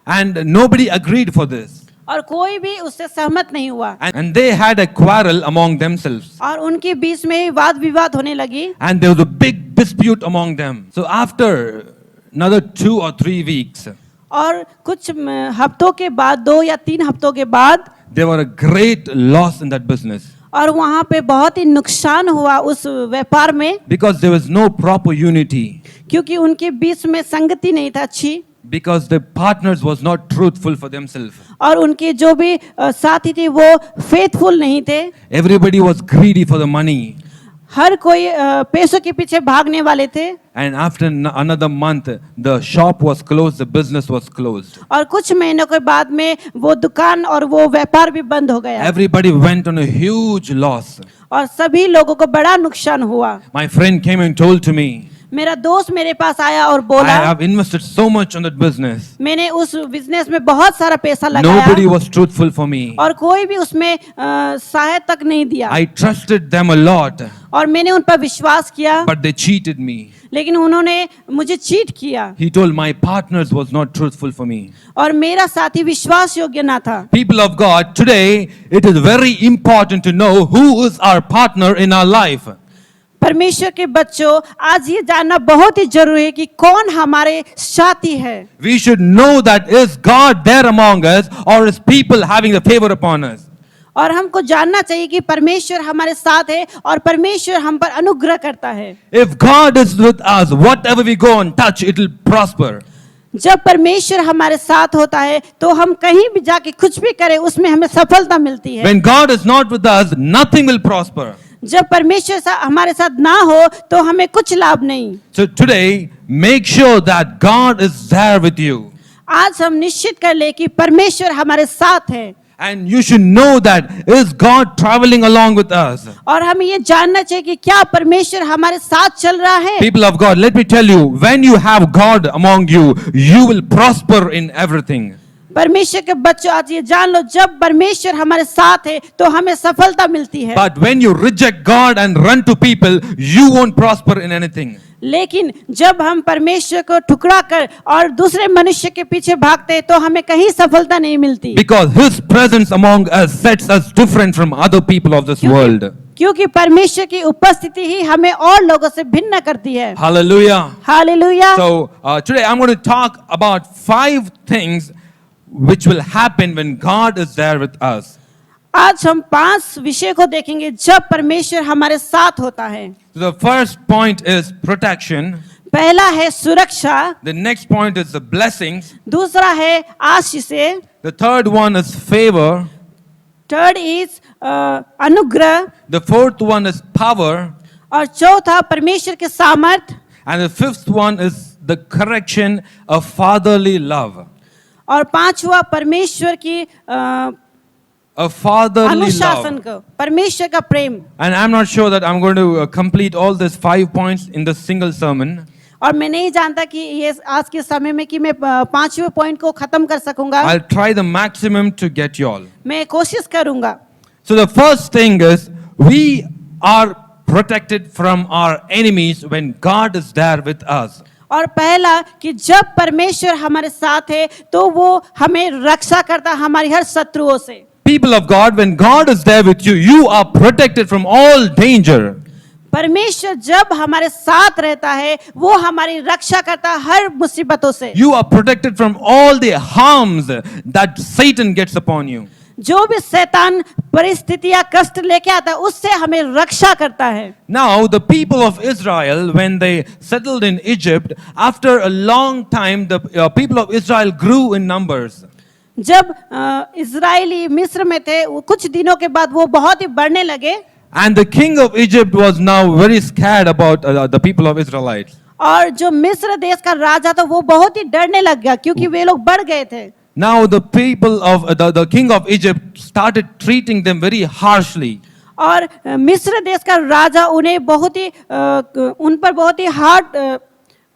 S2: And nobody agreed for this.
S3: और कोई भी उससे सहमत नहीं हुआ
S2: And they had a quarrel among themselves.
S3: और उनके बीच में वाद विवाद होने लगी
S2: And there was a big dispute among them. So after another 2 or 3 weeks,
S3: और कुछ हफ्तों के बाद, 2 या 3 हफ्तों के बाद,
S2: there were a great loss in that business.
S3: और वहां पे बहुत ही नुकसान हुआ उस व्यापार में,
S2: Because there was no proper unity.
S3: क्योंकि उनके बीच में संगति नहीं था अच्छी,
S2: Because the partners was not truthful for themselves.
S3: और उनके जो भी साथी थे वो फेथफुल नहीं थे।
S2: Everybody was greedy for the money.
S3: हर कोई पैसों के पीछे भागने वाले थे।
S2: And after another month, the shop was closed, the business was closed.
S3: और कुछ महीनों के बाद में वो दुकान और वो व्यापार भी बंद हो गया
S2: Everybody went on a huge loss.
S3: और सभी लोगों को बड़ा नुकसान हुआ।
S2: My friend came and told to me,
S3: मेरा दोस्त मेरे पास आया और
S2: I
S3: बोला,
S2: have invested so much on that business.
S3: मैंने उस बिजनेस में बहुत सारा पैसा लगाया
S2: Nobody was truthful for me.
S3: और कोई भी उसमें सहायता तक नहीं दिया,
S2: I trusted them a lot,
S3: और मैंने उन पर विश्वास किया,
S2: but they cheated me.
S3: लेकिन उन्होंने मुझे चीट किया
S2: He told my partners was not truthful for me.
S3: और मेरा साथी विश्वास योग्य ना था।
S2: People of God, today it is very important to know who is our partner in our life.
S3: परमेश्वर के बच्चों, आज ये जानना बहुत ही जरूरी है कि कौन हमारे साथी है।
S2: We should know that is God there among us or is people having the favor upon us.
S3: और हमको जानना चाहिए कि परमेश्वर हमारे साथ है और परमेश्वर हम पर अनुग्रह करता है।
S2: If God is with us, whatever we go and touch, it will prosper.
S3: जब परमेश्वर हमारे साथ होता है तो हम कहीं भी जाके कुछ भी करें उसमें हमें सफलता मिलती है।
S2: When God is not with us, nothing will prosper.
S3: जब परमेश्वर हमारे साथ ना हो तो हमें कुछ लाभ नहीं।
S2: So today, make sure that God is there with you.
S3: आज हम निश्चित कर ले कि परमेश्वर हमारे साथ है
S2: And you should know that is God traveling along with us.
S3: और हमें ये जानना चाहिए कि क्या परमेश्वर हमारे साथ चल रहा है।
S2: People of God, let me tell you, when you have God among you, you will prosper in everything.
S3: परमेश्वर के बच्चों, आज ये जान लो, जब परमेश्वर हमारे साथ है तो हमें सफलता मिलती है।
S2: But when you reject God and run to people, you won't prosper in anything.
S3: लेकिन जब हम परमेश्वर को ठुकरा कर और दूसरे मनुष्य के पीछे भागते हैं तो हमें कहीं सफलता नहीं मिलती,
S2: Because His presence among us sets us different from other people of this world.
S3: क्योंकि परमेश्वर की उपस्थिति ही हमें और लोगों से भिन्न करती है।
S2: Hallelujah.
S3: Hallelujah.
S2: So today I'm going to talk about 5 things which will happen when God is there with us.
S3: आज हम 5 विषय को देखेंगे जब परमेश्वर हमारे साथ होता है।
S2: So the first point is protection.
S3: पहला है सुरक्षा,
S2: The next point is the blessings.
S3: दूसरा है आशीषें,
S2: The third one is favor.
S3: Third is अनुग्रह,
S2: The fourth one is power.
S3: और चौथा परमेश्वर के सामर्थ,
S2: And the fifth one is the correction of fatherly love.
S3: और पांचवा परमेश्वर की
S2: A fatherly
S3: अनुशासन
S2: love.
S3: को, परमेश्वर का प्रेम।
S2: And I'm not sure that I'm going to complete all these 5 points in the single sermon.
S3: और मैं नहीं जानता कि ये आज के समय में कि मैं 5वें पॉइंट को खत्म कर सकूंगा।
S2: I'll try the maximum to get you all.
S3: मैं कोशिश करूंगा।
S2: So the first thing is we are protected from our enemies when God is there with us.
S3: और पहला कि जब परमेश्वर हमारे साथ है तो वो हमें रक्षा करता है हमारी हर शत्रुओं से।
S2: People of God, when God is there with you, you are protected from all danger.
S3: परमेश्वर जब हमारे साथ रहता है वो हमारी रक्षा करता है हर मुसीबतों से।
S2: You are protected from all the harms that Satan gets upon you.
S3: जो भी शैतान परिस्थितियां कष्ट लेके आता है उससे हमें रक्षा करता है।
S2: Now the people of Israel, when they settled in Egypt, after a long time the people of Israel grew in numbers.
S3: जब इजरायली मिस्र में थे कुछ दिनों के बाद वो बहुत ही बढ़ने लगे।
S2: And the king of Egypt was now very scared about the people of Israelites.
S3: और जो मिस्र देश का राजा था वो बहुत ही डरने लग गया क्योंकि वे लोग बढ़ गए थे।
S2: Now the people of the king of Egypt started treating them very harshly.
S3: और मिस्र देश का राजा उन्हें बहुत ही उन पर बहुत ही हार्ड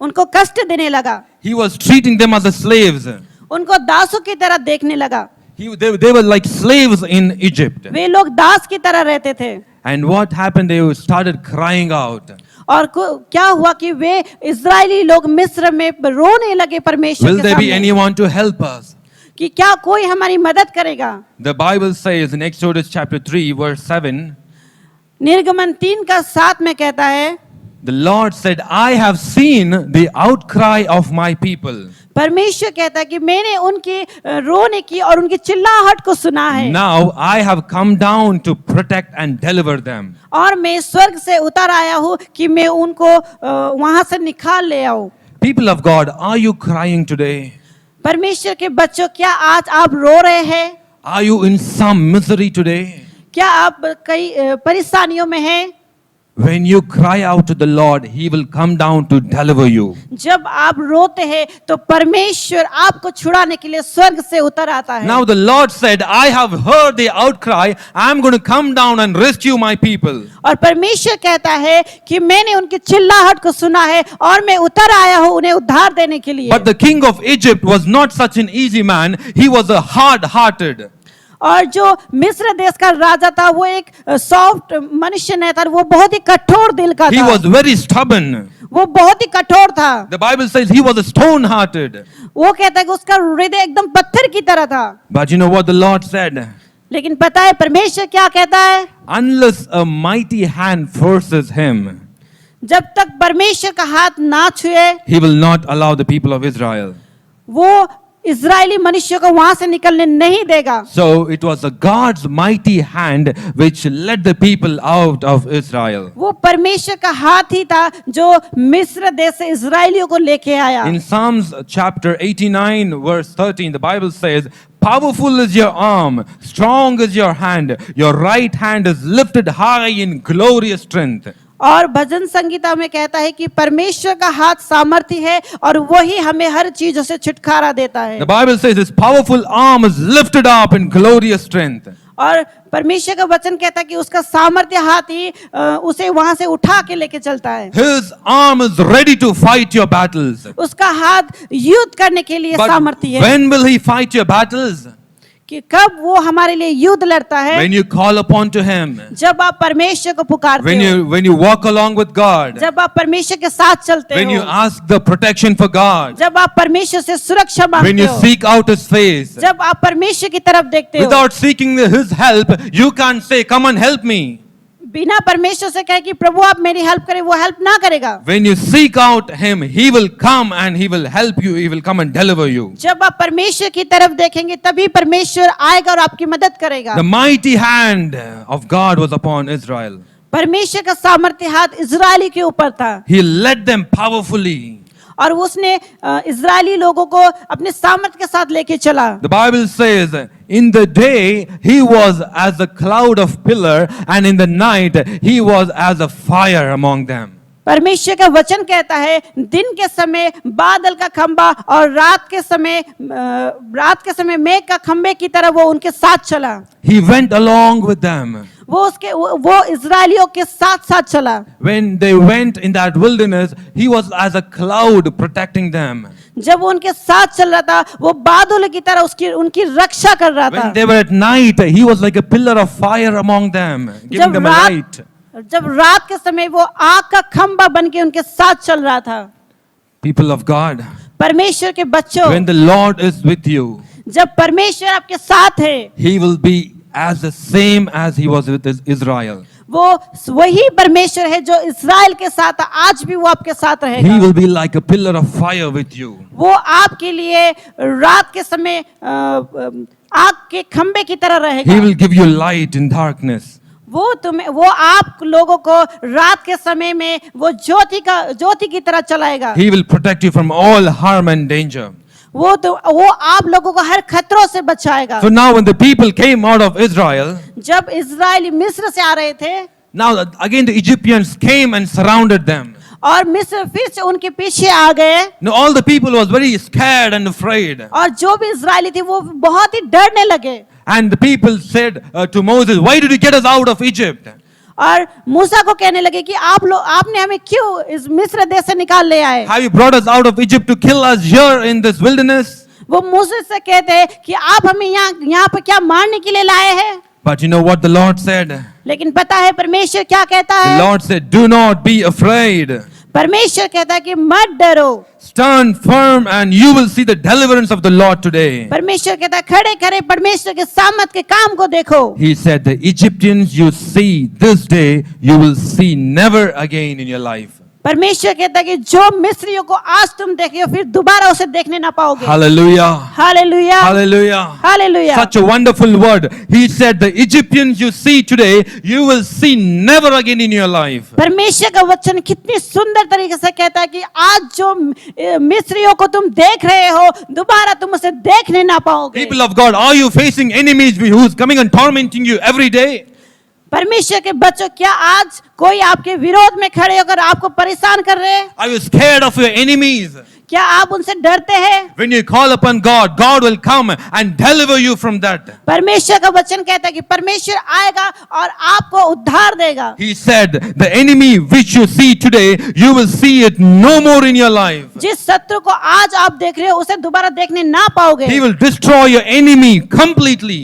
S3: उनको कष्ट देने लगा,
S2: He was treating them as the slaves.
S3: उनको दासों की तरह देखने लगा।
S2: They were like slaves in Egypt.
S3: वे लोग दास की तरह रहते थे।
S2: And what happened? They started crying out.
S3: और क्या हुआ कि वे इजरायली लोग मिस्र में रोने लगे परमेश्वर
S2: Will
S3: के
S2: there be
S3: सामने
S2: anyone to help us?
S3: कि क्या कोई हमारी मदद करेगा।
S2: The Bible says in Exodus chapter 3 verse 7,
S3: निर्गमन 3:7 में कहता है,
S2: the Lord said, I have seen the outcry of my people.
S3: परमेश्वर कहता है कि मैंने उनकी रोने की और उनकी चिल्लाहट को सुना है,
S2: Now I have come down to protect and deliver them.
S3: और मैं स्वर्ग से उतर आया हूँ कि मैं उनको वहां से निकाल ले आऊं।
S2: People of God, are you crying today?
S3: परमेश्वर के बच्चों, क्या आज आप रो रहे हैं?
S2: Are you in some misery today?
S3: क्या आप कई परेशानियों में हैं?
S2: When you cry out to the Lord, He will come down to deliver you.
S3: जब आप रोते हैं तो परमेश्वर आपको छुड़ाने के लिए स्वर्ग से उतर आता है।
S2: Now the Lord said, I have heard the outcry. I'm going to come down and rescue my people.
S3: और परमेश्वर कहता है कि मैंने उनकी चिल्लाहट को सुना है और मैं उतर आया हूँ उन्हें उद्धार देने के लिए।
S2: But the king of Egypt was not such an easy man. He was a hard-hearted.
S3: और जो मिस्र देश का राजा था वो एक सॉफ्ट मनुष्य नहीं था, वो बहुत ही कठोर दिल का
S2: He
S3: था।
S2: was very stubborn.
S3: वो बहुत ही कठोर था।
S2: The Bible says he was a stone-hearted.
S3: वो कहता है कि उसका हृदय एकदम पत्थर की तरह था।
S2: But you know what the Lord said?
S3: लेकिन पता है परमेश्वर क्या कहता है?
S2: Unless a mighty hand forces him,
S3: जब तक परमेश्वर का हाथ ना छुए
S2: he will not allow the people of Israel.
S3: वो इजरायली मनुष्य को वहां से निकलने नहीं देगा।
S2: So it was a God's mighty hand which led the people out of Israel.
S3: वो परमेश्वर का हाथ ही था जो मिस्र देश से इजरायलियों को लेके आया।
S2: In Psalms chapter 89 verse 13, the Bible says, powerful is your arm, strong is your hand, your right hand is lifted high in glorious strength.
S3: और भजन संगीता में कहता है कि परमेश्वर का हाथ सामर्थी है और वही हमें हर चीजों से छुटकारा देता है।
S2: The Bible says his powerful arm is lifted up in glorious strength.
S3: और परमेश्वर का वचन कहता है कि उसका सामर्थ्य हाथ ही उसे वहां से उठा के लेके चलता है।
S2: His arm is ready to fight your battles.
S3: उसका हाथ युद्ध करने के लिए
S2: But
S3: सामर्थ्य है।
S2: when will he fight your battles?
S3: कि कब वो हमारे लिए युद्ध लड़ता है?
S2: When you call upon to him.
S3: जब आप परमेश्वर को पुकारते हो,
S2: When you walk along with God.
S3: जब आप परमेश्वर के साथ चलते
S2: When you
S3: हो,
S2: ask the protection for God.
S3: जब आप परमेश्वर से सुरक्षा
S2: When
S3: मांगते
S2: you
S3: हो,
S2: seek out his face.
S3: जब आप परमेश्वर की तरफ देखते हो,
S2: Without seeking his help, you can't say, come and help me.
S3: बिना परमेश्वर से कहे कि प्रभु आप मेरी हेल्प करें, वो हेल्प ना करेगा।
S2: When you seek out him, he will come and he will help you. He will come and deliver you.
S3: जब आप परमेश्वर की तरफ देखेंगे तभी परमेश्वर आएगा और आपकी मदद करेगा।
S2: The mighty hand of God was upon Israel.
S3: परमेश्वर का सामर्थ्य हाथ इजरायली के ऊपर था
S2: He led them powerfully.
S3: और उसने इजरायली लोगों को अपने सामर्थ्य के साथ लेके चला।
S2: The Bible says, in the day he was as a cloud of pillar, and in the night he was as a fire among them.
S3: परमेश्वर का वचन कहता है दिन के समय बादल का खंबा और रात के समय मेघ का खंबे की तरह वो उनके साथ चला।
S2: He went along with them.
S3: वो इजरायलियों के साथ साथ चला।
S2: When they went in that wilderness, he was as a cloud protecting them.
S3: जब वो उनके साथ चल रहा था वो बादल की तरह उनकी रक्षा कर रहा था।
S2: When they were at night, he was like a pillar of fire among them, giving them a light.
S3: जब रात के समय वो आग का खंबा बन के उनके साथ चल रहा था।
S2: People of God,
S3: परमेश्वर के बच्चों,
S2: when the Lord is with you,
S3: जब परमेश्वर आपके साथ है,
S2: he will be as the same as he was with Israel.
S3: वो वही परमेश्वर है जो इस्राएल के साथ था, आज भी वो आपके साथ
S2: He
S3: रहेगा।
S2: will be like a pillar of fire with you.
S3: वो आपके लिए रात के समय आग के खंबे की तरह
S2: He
S3: रहेगा।
S2: will give you light in darkness.
S3: वो आप लोगों को रात के समय में वो ज्योति की तरह चलाएगा।
S2: He will protect you from all harm and danger.
S3: वो आप लोगों को हर खतरों से बचाएगा।
S2: So now when the people came out of Israel,
S3: जब इजराइली मिस्र से आ रहे थे,
S2: now again the Egyptians came and surrounded them.
S3: और मिस्र फिर से उनके पीछे आ गए।
S2: Now all the people was very scared and afraid.
S3: और जो भी इजरायली थे वो बहुत ही डरने लगे।
S2: And the people said to Moses, "Why did you get us out of Egypt?"
S3: और मूसा को कहने लगे कि आपने हमें क्यों इस मिस्र देश से निकाल ले आए?
S2: Have you brought us out of Egypt to kill us here in this wilderness?
S3: वो मूसा से कहते हैं कि आप हमें यहाँ पे क्या मारने के लिए लाए हैं?
S2: But you know what the Lord said?
S3: लेकिन पता है परमेश्वर क्या कहता
S2: The
S3: है?
S2: Lord said, "Do not be afraid.
S3: परमेश्वर कहता है कि मत डरो।
S2: Stand firm and you will see the deliverance of the Lord today."
S3: परमेश्वर कहता है खड़े खड़े परमेश्वर के सामर्थ के काम को देखो।
S2: He said, "The Egyptians you see this day, you will see never again in your life."
S3: परमेश्वर कहता है कि जो मिस्रियों को आज तुम देखे हो फिर दोबारा उसे देखने ना पाओगे।
S2: Hallelujah.
S3: Hallelujah,
S2: Hallelujah.
S3: Hallelujah.
S2: Such a wonderful word. He said, "The Egyptians you see today, you will see never again in your life."
S3: परमेश्वर का वचन कितनी सुंदर तरीके से कहता है कि आज जो मिस्रियों को तुम देख रहे हो दोबारा तुम उसे देखने ना पाओगे।
S2: People of God, are you facing enemies who's coming and tormenting you every day?
S3: परमेश्वर के बच्चों, क्या आज कोई आपके विरोध में खड़े होकर आपको परेशान कर रहे हैं?
S2: Are you scared of your enemies?
S3: क्या आप उनसे डरते हैं?
S2: When you call upon God, God will come and deliver you from that.
S3: परमेश्वर का वचन कहता है कि परमेश्वर आएगा और आपको उद्धार देगा।
S2: He said, "The enemy which you see today, you will see it no more in your life."
S3: जिस शत्रु को आज आप देख रहे हो उसे दोबारा देखने ना पाओगे।
S2: He will destroy your enemy completely.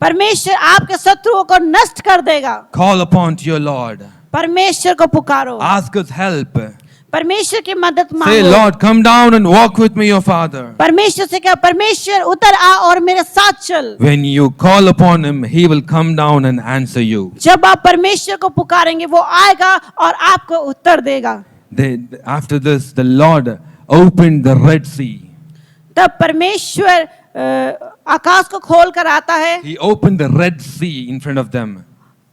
S3: परमेश्वर आपके शत्रुओं को नष्ट कर देगा।
S2: Call upon to your Lord.
S3: परमेश्वर को पुकारो,
S2: Ask His help.
S3: परमेश्वर की मदद
S2: Say,
S3: मांगो।
S2: "Lord, come down and walk with me, your Father."
S3: परमेश्वर से कहा, परमेश्वर उतर आ और मेरे साथ चल।
S2: When you call upon Him, He will come down and answer you.
S3: जब आप परमेश्वर को पुकारेंगे वो आएगा और आपको उत्तर देगा।
S2: After this, the Lord opened the Red Sea.
S3: तब परमेश्वर आकाश को खोल कर आता है
S2: He opened the Red Sea in front of them.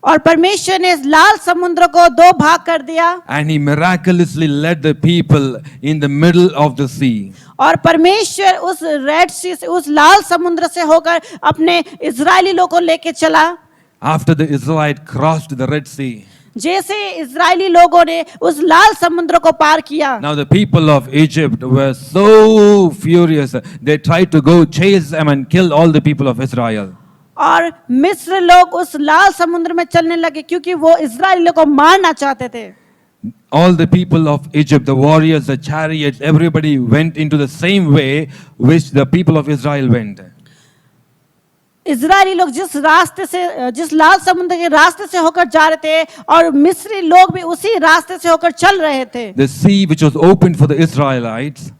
S3: और परमेश्वर ने इस लाल समुद्र को दो भाग कर दिया
S2: And He miraculously led the people in the middle of the sea.
S3: और परमेश्वर उस रेड सी से उस लाल समुद्र से होकर अपने इजरायली लोगों को लेके चला।
S2: After the Israelites crossed the Red Sea,
S3: जैसे इजरायली लोगों ने उस लाल समुद्र को पार किया,
S2: now the people of Egypt were so furious. They tried to go chase them and kill all the people of Israel.
S3: और मिस्र लोग उस लाल समुद्र में चलने लगे क्योंकि वो इजरायलियों को मारना चाहते थे।
S2: All the people of Egypt, the warriors, the chariots, everybody went into the same way which the people of Israel went.
S3: Israeli लोग जिस लाल समुद्र के रास्ते से होकर जा रहे थे और मिस्री लोग भी उसी रास्ते से होकर चल रहे थे।
S2: The sea which was opened for the Israelites,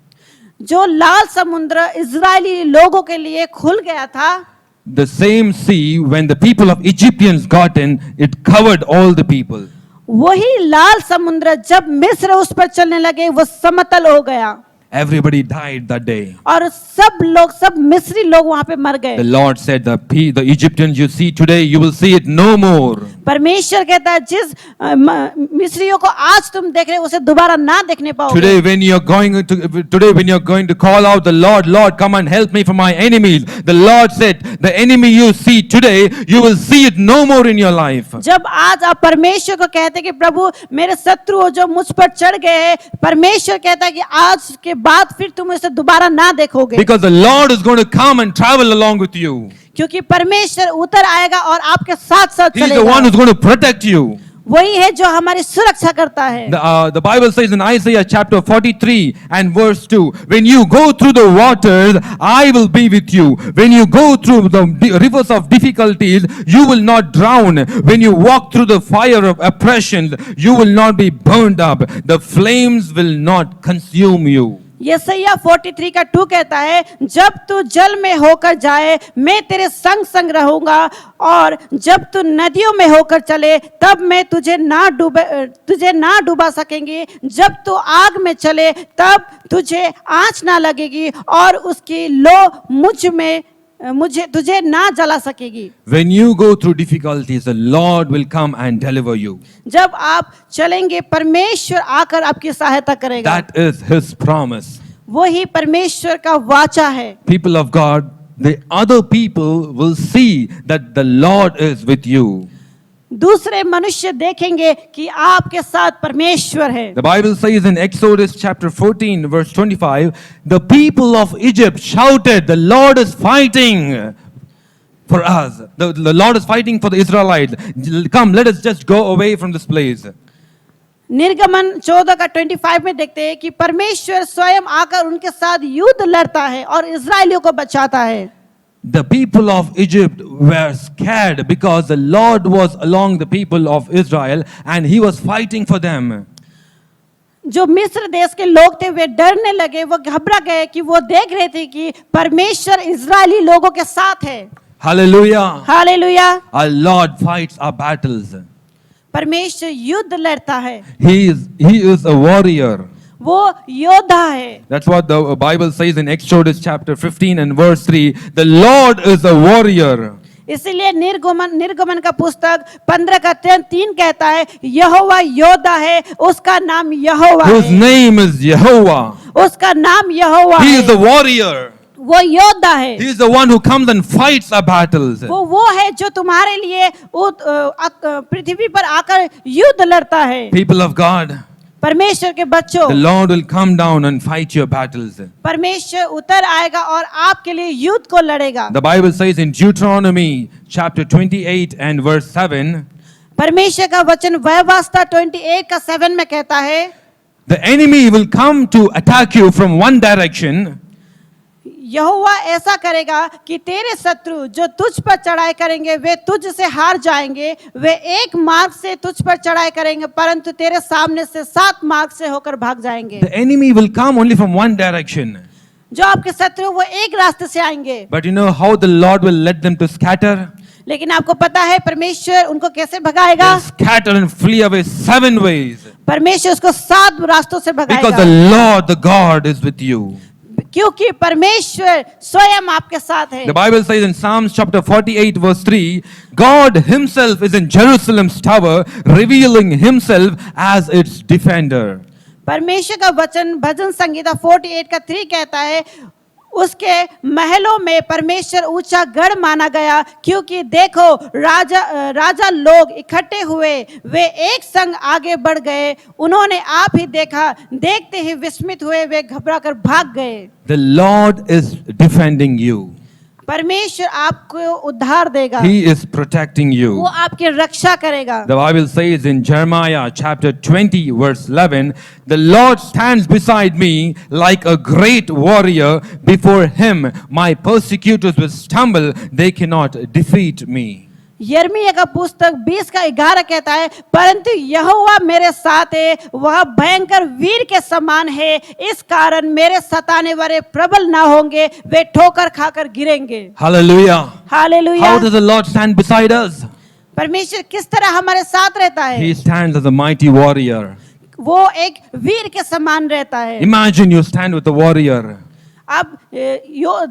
S3: जो लाल समुद्र इजरायली लोगों के लिए खुल गया था,
S2: the same sea, when the people of Egyptians got in, it covered all the people.
S3: वही लाल समुद्र जब मिस्र उस पर चलने लगे वो समतल हो गया
S2: Everybody died that day.
S3: और सब मिस्री लोग वहां पे मर गए।
S2: The Lord said, the Egyptians you see today, you will see it no more.
S3: परमेश्वर कहता है जिस मिस्रियों को आज तुम देख रहे हो उसे दोबारा ना देखने पाओगे।
S2: Today when you're going to call out the Lord, "Lord, come and help me from my enemies," the Lord said, "The enemy you see today, you will see it no more in your life."
S3: जब आज आप परमेश्वर को कहते कि प्रभु मेरे शत्रु जो मुझ पर चढ़ गए हैं, परमेश्वर कहता है कि आज के बाद फिर तुम इसे दोबारा ना देखोगे।
S2: Because the Lord is going to come and travel along with you.
S3: क्योंकि परमेश्वर उतर आएगा और आपके साथ साथ
S2: He is the one
S3: चलेगा।
S2: who's going to protect you.
S3: वही है जो हमारी सुरक्षा करता है।
S2: The Bible says in Isaiah chapter 43 and verse 2, "When you go through the waters, I will be with you. When you go through the rivers of difficulties, you will not drown. When you walk through the fire of oppression, you will not be burned up. The flames will not consume you."
S3: यशायाह 43 का 2 कहता है, जब तू जल में होकर जाए मैं तेरे संग संग रहूंगा, और जब तू नदियों में होकर चले तब मैं तुझे ना डुबा सकेंगी। जब तू आग में चले तब तुझे आंच ना लगेगी और उसकी लो तुझे ना जला सकेगी।
S2: When you go through difficulties, the Lord will come and deliver you.
S3: जब आप चलेंगे परमेश्वर आकर आपकी सहायता करेगा।
S2: That is His promise.
S3: वही परमेश्वर का वाचा है।
S2: People of God, the other people will see that the Lord is with you.
S3: दूसरे मनुष्य देखेंगे कि आपके साथ परमेश्वर है।
S2: The Bible says in Exodus chapter 14 verse 25, "The people of Egypt shouted, 'The Lord is fighting.'" for us. The Lord is fighting for the Israelites. Come, let us just go away from this place.
S3: निर्गमन 14 का 25 में देखते हैं कि परमेश्वर स्वयं आकर उनके साथ युद्ध लड़ता है और इजरायलियों को बचाता है.
S2: The people of Egypt were scared because the Lord was along the people of Israel and he was fighting for them.
S3: जो मिस्र देश के लोग थे वे डरने लगे, वो घबरा गए कि वो देख रहे थे कि परमेश्वर इजरायली लोगों के साथ है.
S2: Hallelujah.
S3: Hallelujah.
S2: Our Lord fights our battles.
S3: परमेश्वर युद्ध लड़ता है.
S2: He is a warrior.
S3: वो योद्धा है.
S2: That's what the Bible says in Exodus chapter 15 and verse 3. The Lord is a warrior.
S3: इसीलिए निर्गमन का पुस्तक 15 का 3 कहता है यहोवा योद्धा है, उसका नाम यहोवा
S2: Whose
S3: है.
S2: name is Jehovah.
S3: उसका नाम यहोवा
S2: He
S3: है.
S2: is the warrior.
S3: वो योद्धा है.
S2: He is the one who comes and fights our battles.
S3: वो है जो तुम्हारे लिए पृथ्वी पर आकर युद्ध लड़ता है.
S2: People of God,
S3: परमेश्वर के बच्चों,
S2: the Lord will come down and fight your battles.
S3: परमेश्वर उतर आएगा और आपके लिए युद्ध को लड़ेगा.
S2: The Bible says in Deuteronomy chapter 28 and verse 7,
S3: परमेश्वर का वचन व्यवस्था 28 का 7 में कहता है
S2: the enemy will come to attack you from one direction,
S3: यहोवा ऐसा करेगा कि तेरे शत्रु जो तुझ पर चढ़ाई करेंगे वे तुझ से हार जाएंगे. वे एक मार्ग से तुझ पर चढ़ाई करेंगे परंतु तेरे सामने से 7 मार्ग से होकर भाग जाएंगे.
S2: the enemy will come only from one direction.
S3: जो आपके शत्रु वो एक रास्ते से आएंगे.
S2: But you know how the Lord will let them to scatter?
S3: लेकिन आपको पता है परमेश्वर उनको कैसे भगाएगा?
S2: They'll scatter and flee away 7 ways.
S3: परमेश्वर उसको 7 रास्तों से
S2: Because
S3: भगाएगा.
S2: the Lord, the God is with you.
S3: क्योंकि परमेश्वर स्वयं आपके साथ है.
S2: The Bible says in Psalms chapter 48 verse 3, God himself is in Jerusalem's tower, revealing himself as its defender.
S3: परमेश्वर का वचन भजन संगीता 48 का 3 कहता है उसके महलों में परमेश्वर ऊंचा गढ़ माना गया, क्योंकि देखो राजा लोग इकट्ठे हुए, वे एक संग आगे बढ़ गए, उन्होंने आप ही देखा, देखते ही विस्मित हुए, वे घबरा कर भाग गए.
S2: The Lord is defending you.
S3: परमेश्वर आपको उद्धार देगा.
S2: He is protecting
S3: वो
S2: you.
S3: आपकी रक्षा करेगा.
S2: The Bible says in Jeremiah chapter 20 verse 11, the Lord stands beside me like a great warrior. Before him my persecutors will stumble, they cannot defeat me.
S3: यिर्मयाह का पुस्तक 20 का 11 कहता है परंतु यहोवा मेरे साथ है, वह भयंकर वीर के समान है, इस कारण मेरे सताने वाले प्रबल ना होंगे, वे ठोकर खाकर गिरेंगे.
S2: Hallelujah.
S3: Hallelujah.
S2: How does the Lord stand beside us?
S3: परमेश्वर किस तरह हमारे साथ रहता है?
S2: He stands as a mighty warrior.
S3: वो एक वीर के समान रहता है.
S2: Imagine you stand with a warrior.
S3: अब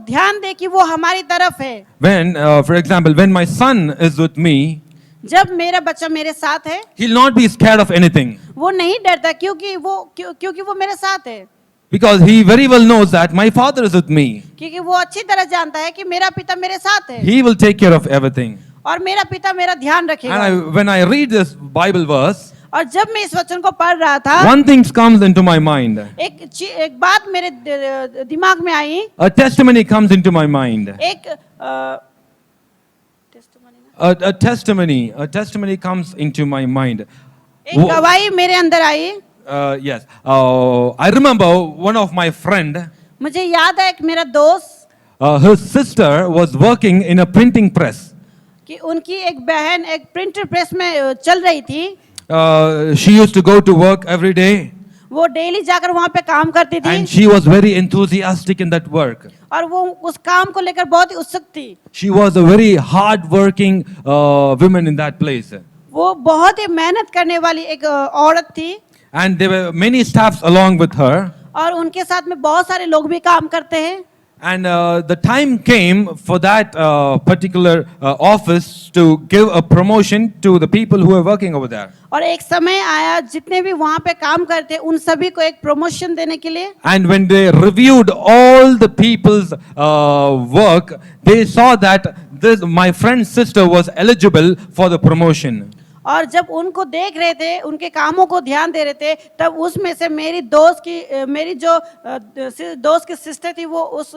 S3: ध्यान दे कि वो हमारी तरफ है.
S2: When, for example, when my son is with me,
S3: जब मेरा बच्चा मेरे साथ है
S2: he'll not be scared of anything.
S3: वो नहीं डरता क्योंकि वो मेरे साथ है.
S2: Because he very well knows that my father is with me.
S3: क्योंकि वो अच्छी तरह जानता है कि मेरा पिता मेरे साथ है
S2: He will take care of everything.
S3: और मेरा पिता मेरा ध्यान रखेगा.
S2: And when I read this Bible verse,
S3: और जब मैं इस वचन को पढ़ रहा था
S2: one thing comes into my mind.
S3: एक बात मेरे दिमाग में आई.
S2: A testimony comes into my mind.
S3: एक
S2: A testimony comes into my mind.
S3: गवाही मेरे अंदर आई.
S2: Yes. I remember one of my friend,
S3: मुझे याद है एक मेरा दोस्त
S2: her sister was working in a printing press.
S3: कि उनकी एक बहन एक प्रिंटर प्रेस में चल रही थी.
S2: She used to go to work every day.
S3: वो डेली जाकर वहाँ पे काम करती थी.
S2: And she was very enthusiastic in that work.
S3: और वो उस काम को लेकर बहुत ही उत्सुक थी.
S2: She was a very hard-working woman in that place.
S3: वो बहुत ही मेहनत करने वाली एक औरत थी.
S2: And there were many staffs along with her.
S3: और उनके साथ में बहुत सारे लोग भी काम करते हैं.
S2: And the time came for that particular office to give a promotion to the people who were working over there.
S3: और एक समय आया जितने भी वहाँ पे काम करते उन सभी को एक प्रमोशन देने के लिए.
S2: And when they reviewed all the people's work, they saw that my friend's sister was eligible for the promotion.
S3: और जब उनको देख रहे थे, उनके कामों को ध्यान दे रहे थे, तब उसमें से मेरी मेरी जो दोस्त की सिस्टर थी, वो उस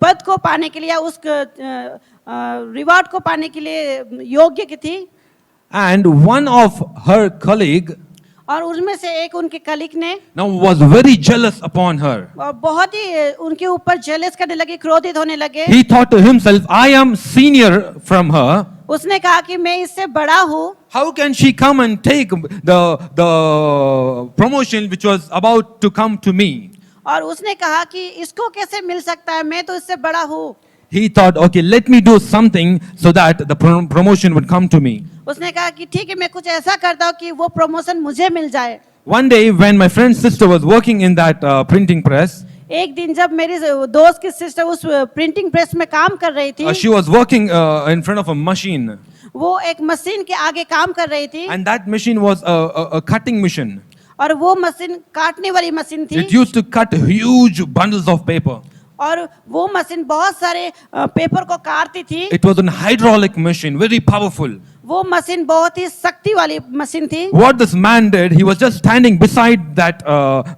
S3: पद को पाने के लिए, उस रिवार्ड को पाने के लिए योग्य की थी।
S5: And one of her colleague
S3: और उनमें से एक उनके कलीग ने
S5: now was very jealous upon her.
S3: और बहुत ही उनके ऊपर जेलस करने लगे, क्रोधित होने लगे।
S5: He thought to himself, I am senior from her.
S3: उसने कहा कि मैं इससे बड़ा हूँ,
S5: How can she come and take the promotion which was about to come to me?
S3: और उसने कहा कि इसको कैसे मिल सकता है, मैं तो इससे बड़ा हूँ।
S5: He thought, okay, let me do something so that the promotion would come to me.
S3: उसने कहा कि ठीक है, मैं कुछ ऐसा करता हूँ कि वो प्रमोशन मुझे मिल जाए।
S5: One day when my friend's sister was working in that printing press,
S3: एक दिन जब मेरी दोस्त की सिस्टर उस प्रिंटिंग प्रेस में काम कर रही थी,
S5: she was working in front of a machine,
S3: वो एक मशीन के आगे काम कर रही थी,
S5: and that machine was a cutting machine.
S3: और वो मशीन काटने वाली मशीन थी।
S5: It used to cut huge bundles of paper.
S3: और वो मशीन बहुत सारे पेपर को काटती थी।
S5: It was a hydraulic machine, very powerful.
S3: वो मशीन बहुत ही शक्ति वाली मशीन थी।
S5: What this man did, he was just standing beside that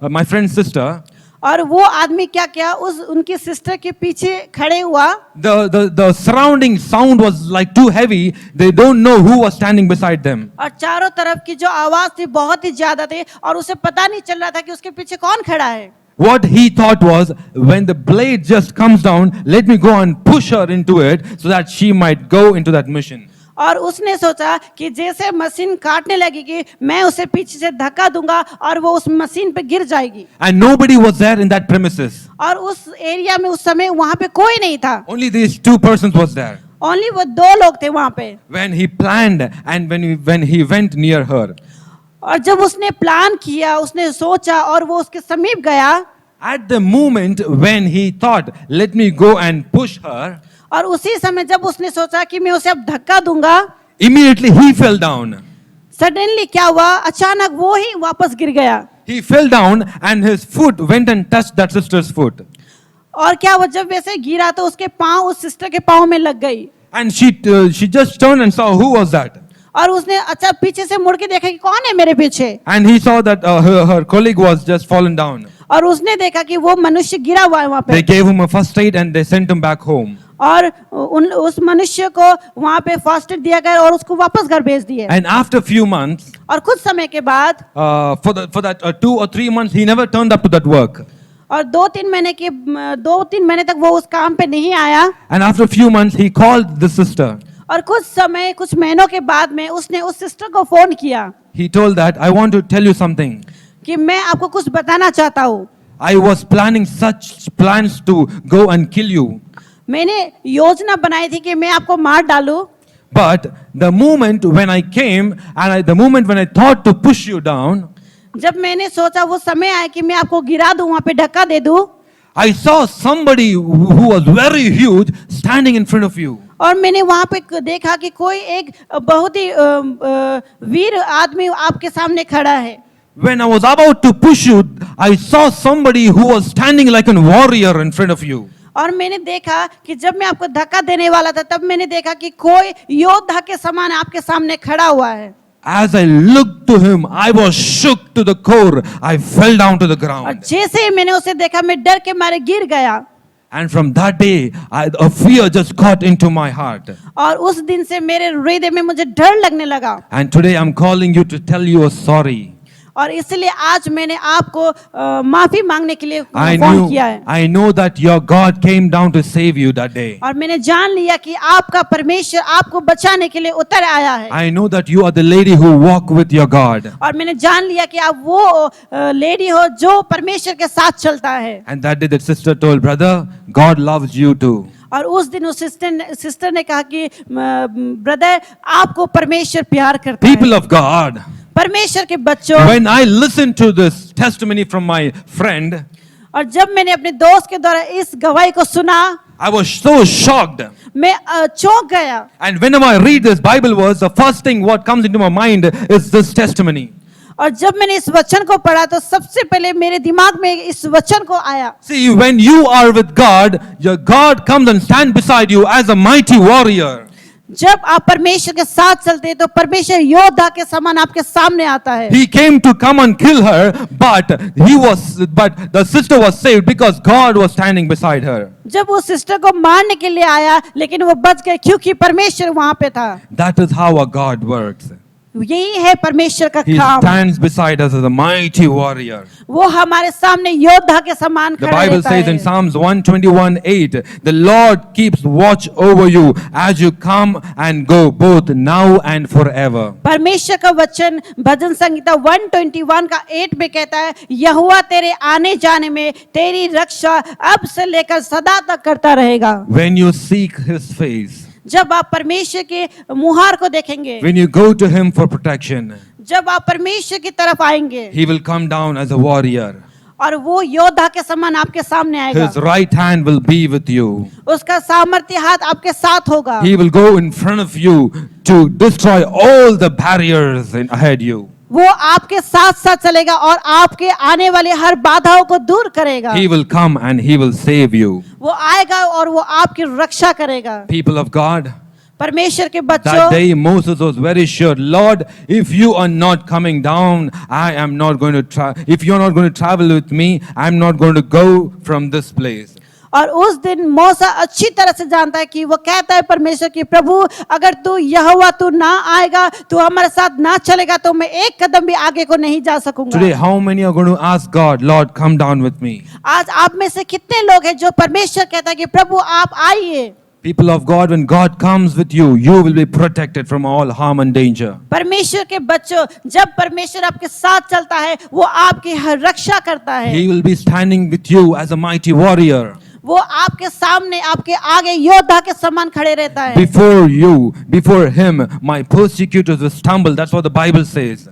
S5: my friend's sister.
S3: और वो आदमी क्या किया, उस उनकी सिस्टर के पीछे खड़े हुआ।
S5: The surrounding sound was like too heavy. They don't know who was standing beside them.
S3: और चारों तरफ की जो आवाज थी बहुत ही ज्यादा थी, और उसे पता नहीं चल रहा था कि उसके पीछे कौन खड़ा है।
S5: What he thought was, when the blade just comes down, let me go and push her into it so that she might go into that mission.
S3: और उसने सोचा कि जैसे मशीन काटने लगेगी, मैं उसे पीछे से धक्का दूंगा और वो उस मशीन पे गिर जाएगी।
S5: And nobody was there in that premises.
S3: और उस एरिया में उस समय वहां पे कोई नहीं था,
S5: Only these two persons was there.
S3: Only वो दो लोग थे वहां पे।
S5: When he planned and when he went near her,
S3: और जब उसने प्लान किया, उसने सोचा और वो उसके समीप गया,
S5: at the moment when he thought, let me go and push her,
S3: और उसी समय जब उसने सोचा कि मैं उसे अब धक्का दूंगा,
S5: immediately he fell down.
S3: Suddenly क्या हुआ, अचानक वो ही वापस गिर गया।
S5: He fell down and his foot went and touched that sister's foot.
S3: और क्या हुआ, जब वैसे गिरा तो उसके पाँव उस सिस्टर के पाँव में लग गई।
S5: And she just turned and saw who was that.
S3: और उसने अच्छा पीछे से मुड़ के देखा कि कौन है मेरे पीछे।
S5: And he saw that her colleague was just fallen down.
S3: और उसने देखा कि वो मनुष्य गिरा हुआ है वहाँ पे।
S5: They gave him a first aid and they sent him back home.
S3: और उस मनुष्य को वहाँ पे फर्स्ट एड दिया गया और उसको वापस घर भेज दिए।
S5: And after few months,
S3: और कुछ समय के बाद,
S5: for that 2 or 3 months, he never turned up to that work.
S3: और 2-3 महीने तक वो उस काम पे नहीं आया।
S5: And after few months, he called the sister.
S3: और कुछ महीनों के बाद में उसने उस सिस्टर को फोन किया
S5: He told that, I want to tell you something.
S3: कि मैं आपको कुछ बताना चाहता हूँ।
S5: I was planning such plans to go and kill you.
S3: मैंने योजना बनाई थी कि मैं आपको मार डालूं,
S5: But the moment when I came and the moment when I thought to push you down,
S3: जब मैंने सोचा वो समय आया कि मैं आपको गिरा दूं, वहां पे धक्का दे दूं,
S5: I saw somebody who was very huge standing in front of you.
S3: और मैंने वहां पे देखा कि कोई एक बहुत ही वीर आदमी आपके सामने खड़ा है।
S5: When I was about to push you, I saw somebody who was standing like a warrior in front of you.
S3: और मैंने देखा कि जब मैं आपको धक्का देने वाला था, तब मैंने देखा कि कोई योद्धा के समान आपके सामने खड़ा हुआ है।
S5: As I looked to him, I was shook to the core. I fell down to the
S3: और
S5: ground.
S3: जैसे ही मैंने उसे देखा, मैं डर के मारे गिर गया।
S5: And from that day, a fear just got into my heart.
S3: और उस दिन से मेरे हृदय में मुझे डर लगने लगा।
S5: And today I'm calling you to tell you a sorry.
S3: और इसलिए आज मैंने आपको माफी मांगने के लिए फोन किया है।
S5: I know that your God came down to save you that day.
S3: और मैंने जान लिया कि आपका परमेश्वर आपको बचाने के लिए उतर आया है।
S5: I know that you are the lady who walk with your God.
S3: और मैंने जान लिया कि आप वो लेडी हो जो परमेश्वर के साथ चलता है।
S5: And that day that sister told, brother, God loves you too.
S3: और उस दिन उस सिस्टर ने कहा कि ब्रदर, आपको परमेश्वर प्यार करता है।
S5: People of God,
S3: परमेश्वर के बच्चों,
S5: when I listened to this testimony from my friend,
S3: और जब मैंने अपने दोस्त के द्वारा इस गवाही को सुना,
S5: I was so shocked.
S3: मैं चौंक गया।
S5: And whenever I read this Bible verse, the first thing what comes into my mind is this testimony.
S3: और जब मैंने इस वचन को पढ़ा तो सबसे पहले मेरे दिमाग में इस वचन को आया।
S5: See, when you are with God, your God comes and stands beside you as a mighty warrior.
S3: जब आप परमेश्वर के साथ चलते हैं तो परमेश्वर योद्धा के समान आपके सामने आता है।
S5: He came to come and kill her, but the sister was saved because God was standing beside her.
S3: जब वो सिस्टर को मारने के लिए आया लेकिन वो बच गए क्योंकि परमेश्वर वहां पे था।
S5: That is how our God works.
S3: यही है परमेश्वर का
S5: He
S3: काम।
S5: stands beside us as a mighty warrior.
S3: वो हमारे सामने योद्धा के समान
S5: The
S3: खड़ा
S5: Bible
S3: रहता
S5: says
S3: है।
S5: in Psalms 121:8, the Lord keeps watch over you as you come and go, both now and forever.
S3: परमेश्वर का वचन भजन संहिता 121 का 8 में कहता है, यहोवा तेरे आने जाने में तेरी रक्षा अब से लेकर सदा तक करता रहेगा।
S5: When you seek His face,
S3: जब आप परमेश्वर के मुहार को देखेंगे,
S5: when you go to Him for protection,
S3: जब आप परमेश्वर की तरफ आएंगे
S5: He will come down as a warrior.
S3: और वो योद्धा के समान आपके सामने आएगा।
S5: His right hand will be with you.
S3: उसका सामर्थ्य हाथ आपके साथ होगा।
S5: He will go in front of you to destroy all the barriers ahead you.
S3: वो आपके साथ साथ चलेगा और आपके आने वाले हर बाधाओं को दूर करेगा।
S5: He will come and He will save you.
S3: वो आएगा और वो आपकी रक्षा करेगा।
S5: People of God,
S3: परमेश्वर के
S5: that
S3: बच्चों,
S5: day Moses was very sure, Lord, if you are not coming down, I am not going to if you are not going to travel with me, I am not going to go from this place.
S3: और उस दिन मूसा अच्छी तरह से जानता है कि वो कहता है परमेश्वर की, प्रभु अगर तू यहोवा तू ना आएगा, तू हमारे साथ ना चलेगा तो मैं एक कदम भी आगे को नहीं जा सकूंगा।
S5: Today, how many are going to ask God, Lord, come down with me?
S3: आज आप में से कितने लोग हैं जो परमेश्वर कहता है कि प्रभु आप आइए।
S5: People of God, when God comes with you, you will be protected from all harm and danger.
S3: परमेश्वर के बच्चों, जब परमेश्वर आपके साथ चलता है वो आपकी हर रक्षा करता है।
S5: He will be standing with you as a mighty warrior.
S3: वो आपके सामने आपके आगे योद्धा के समान खड़े रहता है।
S5: Before Him, my persecutors will stumble. That's what the Bible says.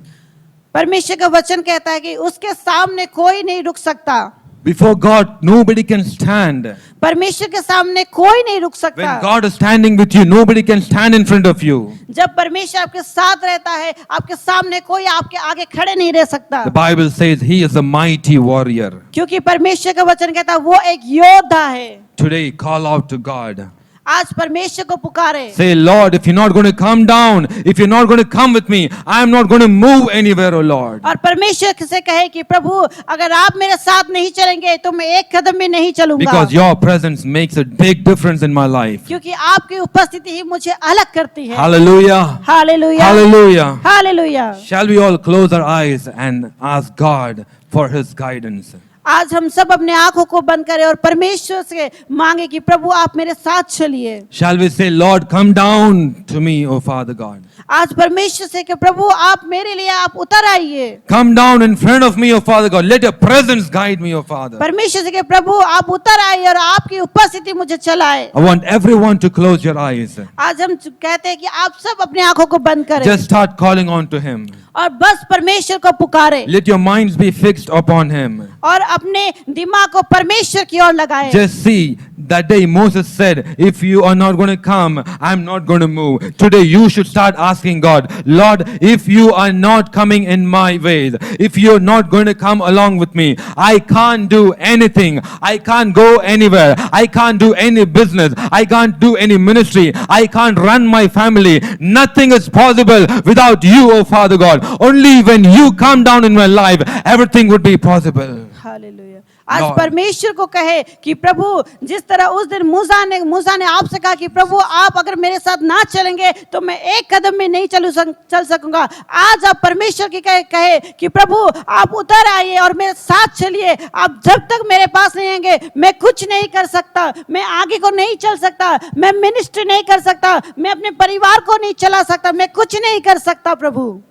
S3: परमेश्वर का वचन कहता है कि उसके सामने कोई नहीं रुक सकता।
S5: Before God, nobody can stand.
S3: परमेश्वर के सामने कोई नहीं रुक
S5: When
S3: सकता।
S5: God is standing with you, nobody can stand in front of you.
S3: जब परमेश्वर आपके साथ रहता है, आपके सामने कोई आपके आगे खड़े नहीं रह सकता।
S5: The Bible says He is a mighty warrior.
S3: क्योंकि परमेश्वर का वचन कहता है वो एक योद्धा है।
S5: Today, call out to God.
S3: आज परमेश्वर को पुकारे।
S5: Say, Lord, if you're not going to come down, if you're not going to come with me, I'm not going to move anywhere, oh Lord.
S3: और परमेश्वर से कहे कि प्रभु अगर आप मेरे साथ नहीं चलेंगे तो मैं एक कदम भी नहीं चलूंगा।
S5: Because your presence makes a big difference in my life.
S3: क्योंकि आपकी उपस्थिति ही मुझे अलग करती है।
S5: Hallelujah.
S3: Hallelujah,
S5: Hallelujah.
S3: Hallelujah.
S5: Shall we all close our eyes and ask God for His guidance?
S3: आज हम सब अपने आंखों को बंद करें और परमेश्वर से मांगे कि प्रभु आप मेरे साथ चलिए।
S5: Shall we say, Lord, come down to me, O Father God.
S3: आज परमेश्वर से कि प्रभु आप मेरे लिए आप उतर आइए।
S5: Come down in front of me, O Father God. Let your presence guide me, O Father.
S3: परमेश्वर से कि प्रभु आप उतर आइए और आपकी उपस्थिति मुझे चलाए।
S5: I want everyone to close your eyes.
S3: आज हम कहते हैं कि आप सब अपने आंखों को बंद करें
S5: Just start calling on to Him.
S3: और बस परमेश्वर को पुकारे
S5: Let your minds be fixed upon Him.
S3: और अपने दिमाग को परमेश्वर की ओर लगाए।
S5: Just see, that day Moses said, if you are not going to come, I'm not going to move. Today you should start asking God, Lord, if you are not coming in my ways, if you're not going to come along with me, I can't do anything. I can't go anywhere. I can't do any business. I can't do any ministry. I can't run my family. Nothing is possible without you, oh Father God. Only when you come down in my life, everything would be possible.
S3: Hallelujah. आज
S5: Lord.
S3: परमेश्वर को कहे कि प्रभु जिस तरह उस दिन मूसा ने आपसे कहा कि प्रभु आप अगर मेरे साथ ना चलेंगे तो मैं एक कदम भी नहीं चल सकूंगा। आज आप परमेश्वर की कहे कि प्रभु आप उतर आइए और मेरे साथ चलिए। आप जब तक मेरे पास नहीं आएंगे मैं कुछ नहीं कर सकता, मैं आगे को नहीं चल सकता, मैं मिनिस्ट्री नहीं कर सकता, मैं अपने परिवार को नहीं चला सकता, मैं कुछ नहीं कर सकता। प्रभु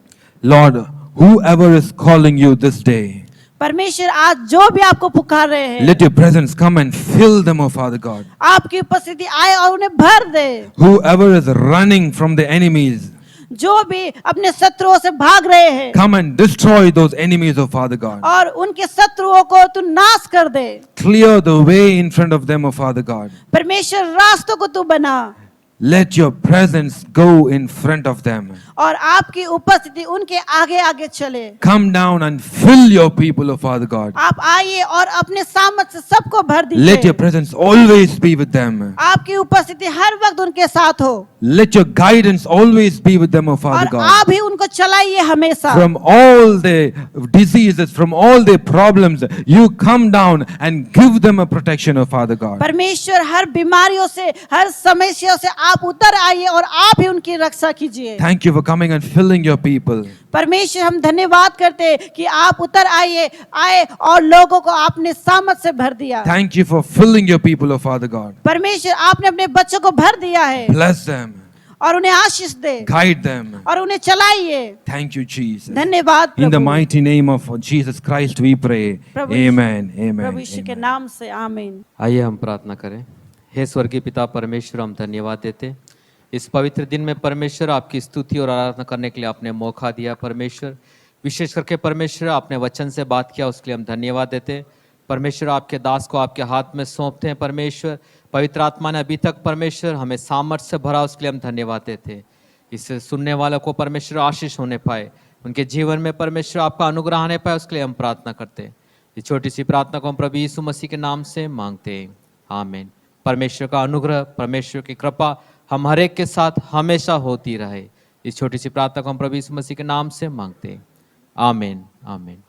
S5: Lord, whoever is calling you this day,
S3: परमेश्वर आज जो भी आपको पुकार रहे हैं,
S5: let your presence come and fill them, oh Father God.
S3: आपकी उपस्थिति आए और उन्हें भर दे।
S5: Whoever is running from the enemies,
S3: जो भी अपने शत्रुओं से भाग रहे हैं,
S5: come and destroy those enemies, oh Father God.
S3: और उनके शत्रुओं को तू नाश कर दे।
S5: Clear the way in front of them, oh Father God.
S3: परमेश्वर रास्तों को तू बना।
S5: let your presence go in front of them.
S3: और आपकी उपस्थिति उनके आगे आगे चले।
S5: Come down and fill your people, O Father God.
S3: आप आइए और अपने सामर्थ्य से सबको भर
S5: Let your
S3: दीजिए।
S5: presence always be with them.
S3: आपकी उपस्थिति हर वक्त उनके साथ हो
S5: Let your guidance always be with them, O Father
S3: और
S5: God.
S3: आप ही उनको चलाइए हमेशा।
S5: From all their diseases, from all their problems, you come down and give them a protection, O Father God.
S3: परमेश्वर हर बीमारियों से, हर समस्याओं से आप उतर आइए और आप ही उनकी रक्षा कीजिए।
S5: Thank you for coming and filling your people.
S3: परमेश्वर हम धन्यवाद करते हैं कि आप उतर आए और लोगों को आपने सामर्थ से भर दिया।
S5: Thank you for filling your people, O Father God.
S3: परमेश्वर आपने अपने बच्चों को भर दिया है
S5: Bless them,
S3: और उन्हें आशीष दे
S5: guide them.
S3: और उन्हें चलाइए।
S5: Thank you, Jesus.
S3: धन्यवाद
S5: In the
S3: Prabhu.
S5: mighty name of Jesus Christ, we pray.
S3: Prabhu
S5: Amen.
S3: Prabhu
S5: Amen.
S3: यीशु के
S5: Amen.
S3: नाम से आमीन।
S1: आइए हम प्रार्थना करें। हे स्वर्गीय पिता परमेश्वर, हम धन्यवाद देते इस पवित्र दिन में परमेश्वर आपकी स्तुति और आराधना करने के लिए आपने मौका दिया। परमेश्वर विशेष करके परमेश्वर आपने वचन से बात किया, उसके लिए हम धन्यवाद देते। परमेश्वर आपके दास को आपके हाथ में सौंपते हैं। परमेश्वर पवित्र आत्मा ने अभी तक परमेश्वर हमें सामर्थ्य से भरा, उसके लिए हम धन्यवाद देते। इससे सुनने वालों को परमेश्वर आशीष होने पाए, उनके जीवन में परमेश्वर आपका अनुग्रह आने पाए, उसके लिए हम प्रार्थना करते हैं। इस छोटी सी प्रार्थना को हम प्रभु यीशु मसीह के नाम से मांगते हैं, आमीन। परमेश्वर का अनुग्रह, परमेश्वर की कृपा हम हर एक के साथ हमेशा होती रहे। इस छोटी सी प्रार्थना को हम प्रभु यीशु मसीह के नाम से मांगते हैं, आमीन आमीन।